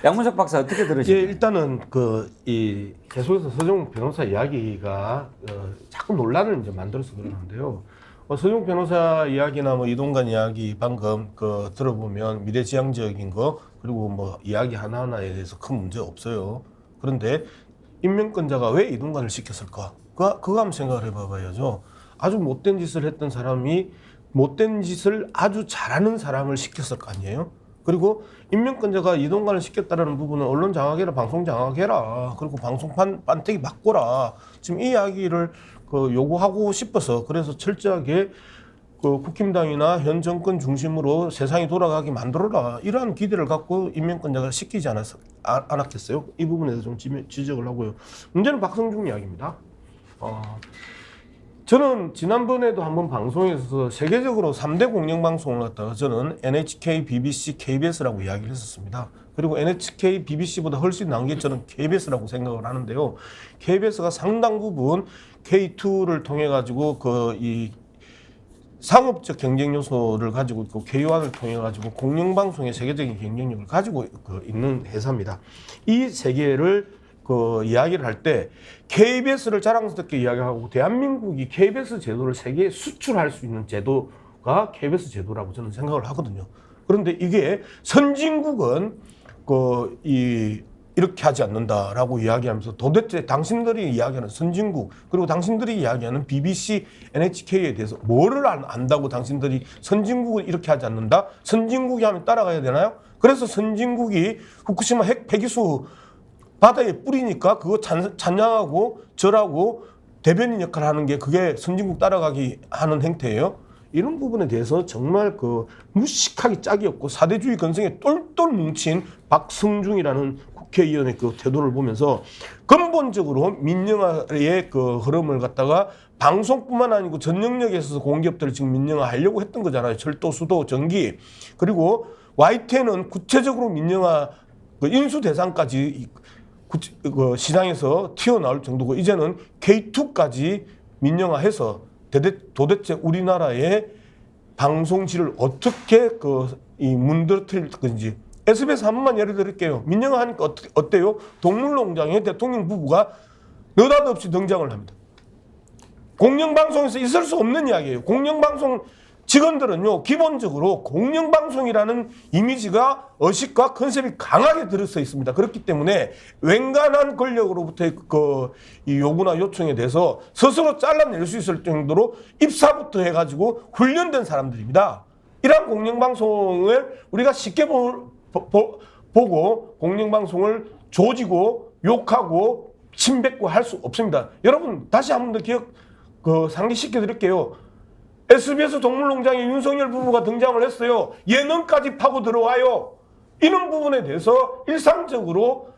양문석 박사 어떻게 들으십니까? 예, 일단은 이 계속해서 서정욱 변호사 이야기가 자꾸 논란을 이제 만들어서 그러는데요. 서정욱 변호사 이야기나 뭐 이동관 이야기 방금 들어보면 미래지향적인 거 그리고 뭐 이야기 하나하나에 대해서 큰 문제 없어요. 그런데 임명권자가 왜 이동관을 시켰을까? 그거 한번 생각을 해봐야죠. 아주 못된 짓을 했던 사람이 못된 짓을 아주 잘하는 사람을 시켰을 거 아니에요? 그리고 임명권자가 이동관을 시켰다는 부분은 언론 장악해라, 방송 장악해라, 그리고 방송판 반대기 바꿔라. 지금 이 이야기를 요구하고 싶어서 그래서 철저하게 국힘당이나 현 정권 중심으로 세상이 돌아가게 만들어라. 이러한 기대를 갖고 임명권자가 시키지 않았겠어요? 이 부분에서 좀 지적을 하고요. 문제는 박성중 이야기입니다. 저는 지난번에도 한번 방송에서 세계적으로 3대 공영방송을 갖다가 저는 NHK, BBC, KBS라고 이야기를 했었습니다. 그리고 NHK, BBC보다 훨씬 나은 게 저는 KBS라고 생각을 하는데요. KBS가 상당 부분 K2를 통해 가지고 이 상업적 경쟁 요소를 가지고 있고 K1을 통해 가지고 공영방송의 세계적인 경쟁력을 가지고 있는 회사입니다. 이 세 개를 이야기를 할 때 KBS를 자랑스럽게 이야기하고 대한민국이 KBS 제도를 세계에 수출할 수 있는 제도가 KBS 제도라고 저는 생각을 하거든요. 그런데 이게 선진국은 이렇게 하지 않는다라고 이야기하면서 도대체 당신들이 이야기하는 선진국 그리고 당신들이 이야기하는 BBC, NHK에 대해서 뭐를 안다고 당신들이 선진국은 이렇게 하지 않는다? 선진국이 하면 따라가야 되나요? 그래서 선진국이 후쿠시마 핵 폐기수 바다에 뿌리니까 그거 찬양하고 절하고 대변인 역할을 하는 게 그게 선진국 따라가기 하는 행태예요. 이런 부분에 대해서 정말 무식하기 짝이 없고 사대주의 근성에 똘똘 뭉친 박성중이라는 국회의원의 태도를 보면서 근본적으로 민영화의 흐름을 갖다가 방송뿐만 아니고 전 영역에 있어서 공기업들을 지금 민영화하려고 했던 거잖아요. 철도, 수도, 전기. 그리고 YTN은 구체적으로 민영화 인수 대상까지 시장에서 튀어나올 정도고 이제는 K2까지 민영화해서 도대체 우리나라의 방송질을 어떻게 문드러뜨릴 건지 SBS 한 번만 예를 들을게요. 민영화하니까 어때요? 동물농장에 대통령 부부가 느닷없이 등장을 합니다. 공영방송에서 있을 수 없는 이야기예요. 공영방송 직원들은요, 기본적으로 공영방송이라는 이미지가 의식과 컨셉이 강하게 들어서 있습니다. 그렇기 때문에 웬간한 권력으로부터의 이 요구나 요청에 대해서 스스로 잘라낼 수 있을 정도로 입사부터 해가지고 훈련된 사람들입니다. 이러한 공영방송을 우리가 쉽게 보고 공영방송을 조지고 욕하고 침뱉고 할 수 없습니다. 여러분 다시 한 번 더 상기시켜 드릴게요. SBS 동물농장에 윤석열 부부가 등장을 했어요. 예능까지 파고 들어와요. 이런 부분에 대해서 일상적으로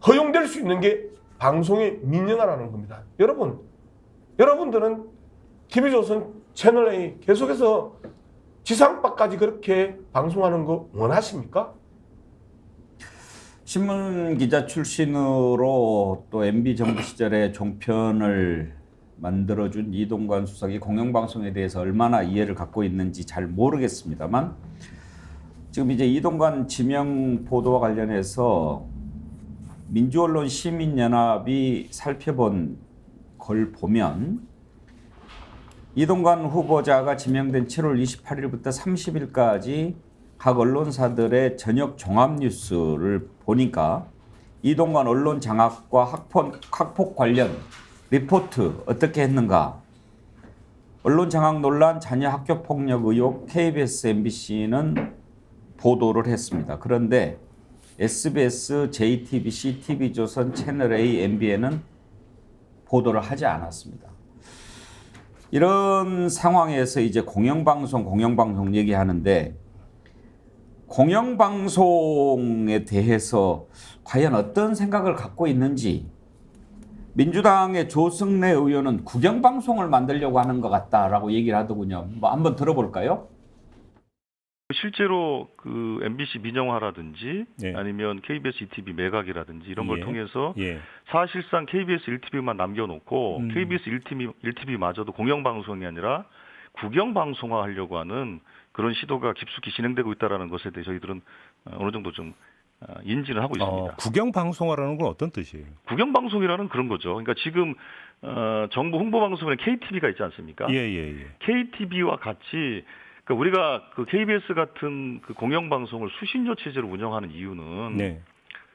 허용될 수 있는 게 방송의 민영화라는 겁니다. 여러분들은 TV조선 채널A 계속해서 지상파까지 그렇게 방송하는 거 원하십니까? 신문기자 출신으로 또 MB 정부 시절에 종편을 만들어준 이동관 수석이 공영방송에 대해서 얼마나 이해를 갖고 있는지 잘 모르겠습니다만 지금 이제 이동관 지명 보도와 관련해서 민주언론 시민연합이 살펴본 걸 보면 이동관 후보자가 지명된 7월 28일부터 30일까지 각 언론사들의 저녁 종합뉴스를 보니까 이동관 언론 장악과 학폭 관련 리포트 어떻게 했는가? 언론 장악 논란, 자녀 학교 폭력 의혹 KBS, MBC는 보도를 했습니다. 그런데 SBS, JTBC, TV조선, 채널A, MBN은 보도를 하지 않았습니다. 이런 상황에서 이제 공영방송 얘기하는데 공영방송에 대해서 과연 어떤 생각을 갖고 있는지 민주당의 조승래 의원은 국영방송을 만들려고 하는 것 같다라고 얘기를 하더군요. 뭐 한번 들어볼까요? 실제로 그 MBC 민영화라든지 예. 아니면 KBS, ETV 매각이라든지 이런 걸 예. 통해서 예. 사실상 KBS 1TV만 남겨놓고 KBS 1TV마저도 공영방송이 아니라 국영방송화 하려고 하는 그런 시도가 깊숙이 진행되고 있다는 것에 대해 저희들은 어느 정도 좀 인지를 하고 있습니다. 국영방송화라는 건 어떤 뜻이에요? 국영방송이라는 그런 거죠. 그러니까 지금 정부 홍보방송에 KTV가 있지 않습니까? 예. KTV와 같이 그러니까 우리가 그 KBS 같은 그 공영방송을 수신료 체제로 운영하는 이유는 네.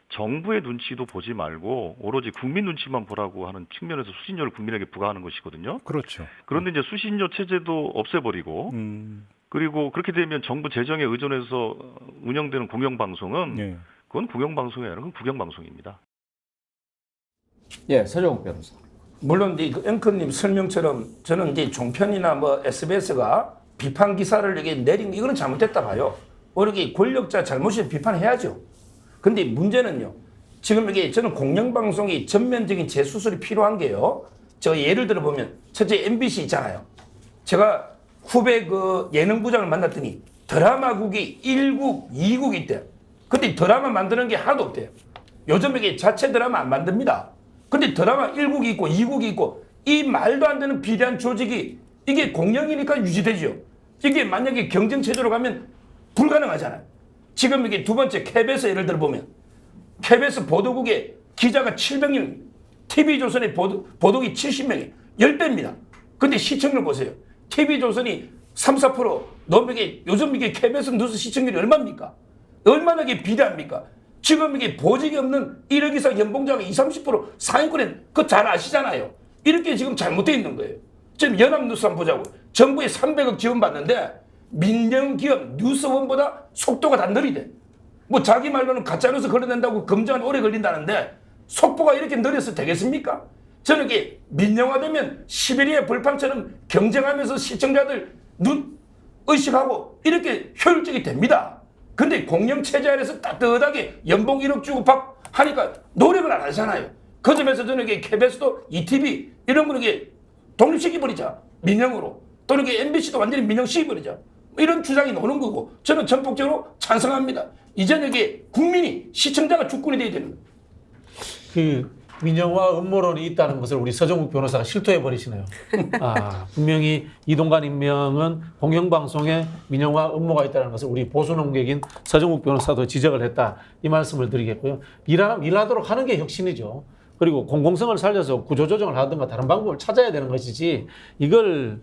정부의 눈치도 보지 말고 오로지 국민 눈치만 보라고 하는 측면에서 수신료를 국민에게 부과하는 것이거든요. 그렇죠. 그런데 이제 수신료 체제도 없애버리고 그리고 그렇게 되면 정부 재정에 의존해서 운영되는 공영방송은 네. 그건 공영방송이 아니라 그건 국영방송입니다. 예, 서정욱 변호사. 물론 이제 그 앵커님 설명처럼 저는 이제 종편이나 뭐 SBS가 비판 기사를 이게 내린 거 이거는 잘못됐다 봐요. 이렇게 권력자 잘못을 비판해야죠. 근데 문제는요. 지금 이게 저는 공영방송이 전면적인 재수술이 필요한 게요. 저 예를 들어 보면 첫째 MBC 있잖아요. 제가 후배 그 예능부장을 만났더니 드라마국이 1국, 2국이 있대요. 근데 드라마 만드는 게 하나도 없대요. 요즘 이게 자체 드라마 안 만듭니다. 근데 드라마 1국이 있고 2국이 있고 이 말도 안 되는 비대한 조직이 이게 공영이니까 유지되죠. 이게 만약에 경쟁체제로 가면 불가능하잖아요. 지금 이게 두 번째 KBS 예를 들어 보면 KBS 보도국에 기자가 700명, TV조선의 보도국이 70명이 10배입니다. 근데 시청률 보세요. TV조선이 3, 4%, 너무 이게 요즘 이게 KBS 뉴스 시청률이 얼마입니까? 얼마나 이게 비대합니까? 지금 이게 보직이 없는 1억 이상 연봉자가 20, 30% 상위권에 그거 잘 아시잖아요. 이렇게 지금 잘못되어 있는 거예요. 지금 연합뉴스 한번 보자고. 정부에 300억 지원받는데 민영기업 뉴스원보다 속도가 다 느리대. 뭐 자기 말로는 가짜뉴스 걸어낸다고 검증은 오래 걸린다는데 속도가 이렇게 느려서 되겠습니까? 저는 이게 민영화되면 시베리아 벌판처럼 경쟁하면서 시청자들 눈 의식하고 이렇게 효율적이 됩니다. 근데 공영체제 안에서 따뜻하게 연봉 1억 주고 밥 하니까 노력을 안 하잖아요. 그 점에서 저는 이게 KBS도 ETV 이런 거는 이게 독립시켜버리자. 민영으로. 또는 이게 MBC도 완전히 민영시켜버리자. 이런 주장이 나오는 거고 저는 전폭적으로 찬성합니다. 이제는 이게 국민이 시청자가 주권이 돼야 되는 거예요. 그 민영화 음모론이 있다는 것을 우리 서정욱 변호사가 실토해 버리시네요. 분명히 이동관 임명은 공영방송에 민영화 음모가 있다는 것을 우리 보수 농객인 서정욱 변호사도 지적을 했다. 이 말씀을 드리겠고요. 일하도록 하는 게 혁신이죠. 그리고 공공성을 살려서 구조조정을 하든가 다른 방법을 찾아야 되는 것이지 이걸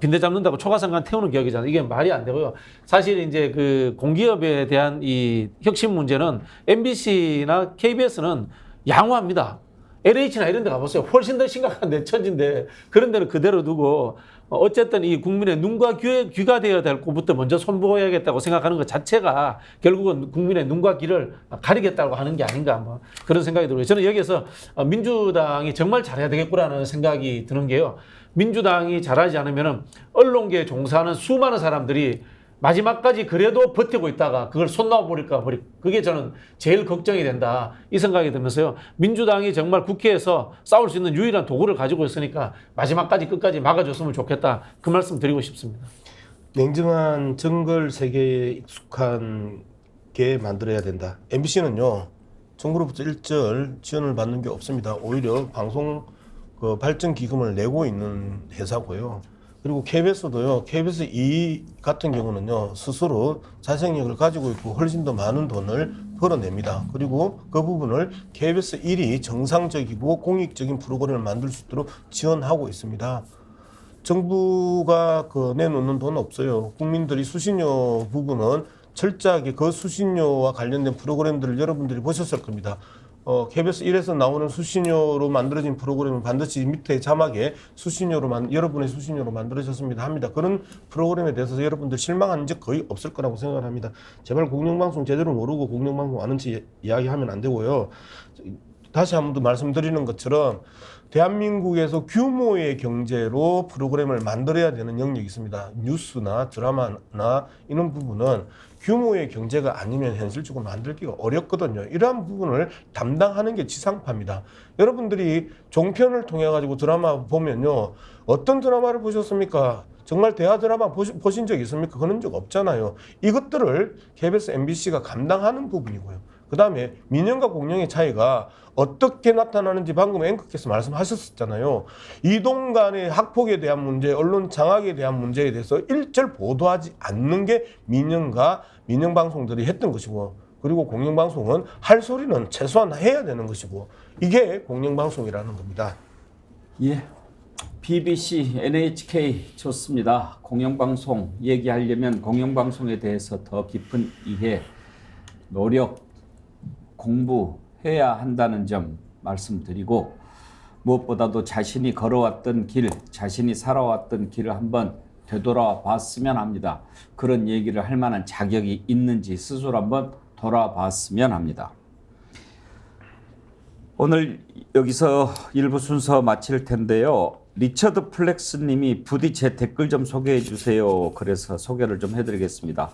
빈대 잡는다고 초가상간 태우는 격이잖아요. 이게 말이 안 되고요. 사실 이제 그 공기업에 대한 이 혁신 문제는 MBC나 KBS는 양호합니다. LH나 이런 데 가보세요. 훨씬 더 심각한 내천지인데 그런 데는 그대로 두고 어쨌든 이 국민의 눈과 귀가 되어야 될 곳부터 먼저 손보여야겠다고 생각하는 것 자체가 결국은 국민의 눈과 귀를 가리겠다고 하는 게 아닌가 뭐 그런 생각이 들어요. 저는 여기에서 민주당이 정말 잘해야 되겠구나는 생각이 드는 게요. 민주당이 잘하지 않으면 언론계에 종사하는 수많은 사람들이 마지막까지 그래도 버티고 있다가 그걸 손 놔버릴까 그게 저는 제일 걱정이 된다 이 생각이 들면서요. 민주당이 정말 국회에서 싸울 수 있는 유일한 도구를 가지고 있으니까 마지막까지 끝까지 막아줬으면 좋겠다 그 말씀 드리고 싶습니다. 냉정한 정글 세계에 익숙한 게 만들어야 된다. MBC는요 정부로부터 일절 지원을 받는 게 없습니다. 오히려 방송 그 발전 기금을 내고 있는 회사고요. 그리고 KBS도요. KBS 2 같은 경우는요. 스스로 자생력을 가지고 있고 훨씬 더 많은 돈을 벌어냅니다. 그리고 그 부분을 KBS 1이 정상적이고 공익적인 프로그램을 만들 수 있도록 지원하고 있습니다. 정부가 그 내놓는 돈 없어요. 국민들이 수신료 부분은 철저하게 그 수신료와 관련된 프로그램들을 여러분들이 보셨을 겁니다. KBS 1에서 나오는 수신료로 만들어진 프로그램은 반드시 밑에 자막에 여러분의 수신료로 만들어졌습니다 합니다. 그런 프로그램에 대해서 여러분들 실망한 적 거의 없을 거라고 생각을 합니다. 제발 공영방송 제대로 모르고 공영방송 아는지 이야기하면 안 되고요. 다시 한 번 더 말씀드리는 것처럼 대한민국에서 규모의 경제로 프로그램을 만들어야 되는 영역이 있습니다. 뉴스나 드라마나 이런 부분은 규모의 경제가 아니면 현실적으로 만들기가 어렵거든요. 이러한 부분을 담당하는 게 지상파입니다. 여러분들이 종편을 통해 가지고 드라마 보면요. 어떤 드라마를 보셨습니까? 정말 대하 드라마 보신 적 있습니까? 그런 적 없잖아요. 이것들을 KBS, MBC가 감당하는 부분이고요. 그 다음에 민영과 공영의 차이가 어떻게 나타나는지 방금 앵커께서 말씀하셨었잖아요. 이동 간의 학폭에 대한 문제, 언론 장악에 대한 문제에 대해서 일절 보도하지 않는 게 민영방송들이 했던 것이고, 그리고 공영방송은 할 소리는 최소한 해야 되는 것이고, 이게 공영방송이라는 겁니다. 예. BBC, NHK 좋습니다. 공영방송 얘기하려면 공영방송에 대해서 더 깊은 이해, 노력, 공부해야 한다는 점 말씀드리고, 무엇보다도 자신이 걸어왔던 길, 자신이 살아왔던 길을 한번 되돌아봤으면 합니다. 그런 얘기를 할 만한 자격이 있는지 스스로 한번 돌아봤으면 합니다. 오늘 여기서 일부 순서 마칠 텐데요. 리처드 플렉스 님이 부디 제 댓글 좀 소개해 주세요. 그래서 소개를 좀 해드리겠습니다.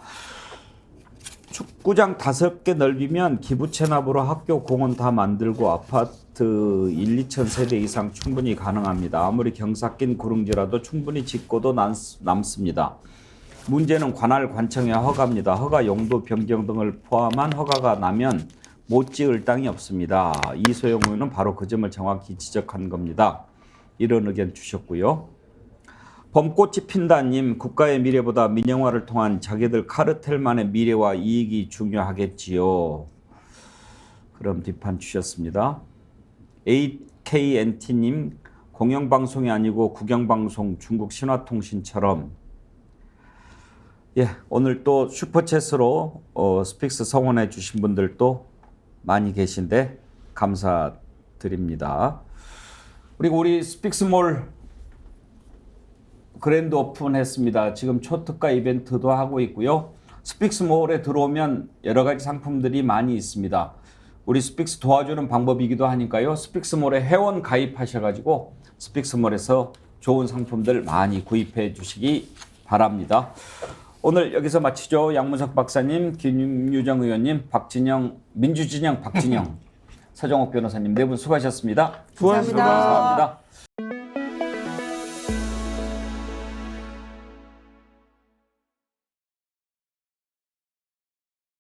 축구장 5개 넓이면 기부 체납으로 학교 공원 다 만들고 아파트 1, 2천 세대 이상 충분히 가능합니다. 아무리 경사 낀 구릉지라도 충분히 짓고도 남습니다. 문제는 관할 관청의 허가입니다. 허가 용도 변경 등을 포함한 허가가 나면 못 지을 땅이 없습니다. 이소영 의원은 바로 그 점을 정확히 지적한 겁니다. 이런 의견 주셨고요. 봄꽃이 핀다님, 국가의 미래보다 민영화를 통한 자기들 카르텔만의 미래와 이익이 중요하겠지요. 그럼 비판 주셨습니다. AKNT님, 공영방송이 아니고 국영방송, 중국 신화통신처럼. 예, 오늘 또 슈퍼챗으로 스픽스 성원해 주신 분들도 많이 계신데 감사드립니다. 그리고 우리 스픽스몰 그랜드 오픈했습니다. 지금 초특가 이벤트도 하고 있고요. 스픽스몰에 들어오면 여러 가지 상품들이 많이 있습니다. 우리 스픽스 도와주는 방법이기도 하니까요. 스픽스몰에 회원 가입하셔가지고 스픽스몰에서 좋은 상품들 많이 구입해 주시기 바랍니다. 오늘 여기서 마치죠. 양문석 박사님, 김유정 의원님, 민주진영 박진영, 서정옥 변호사님 네 분 수고하셨습니다. 수고하셨습니다. 감사합니다.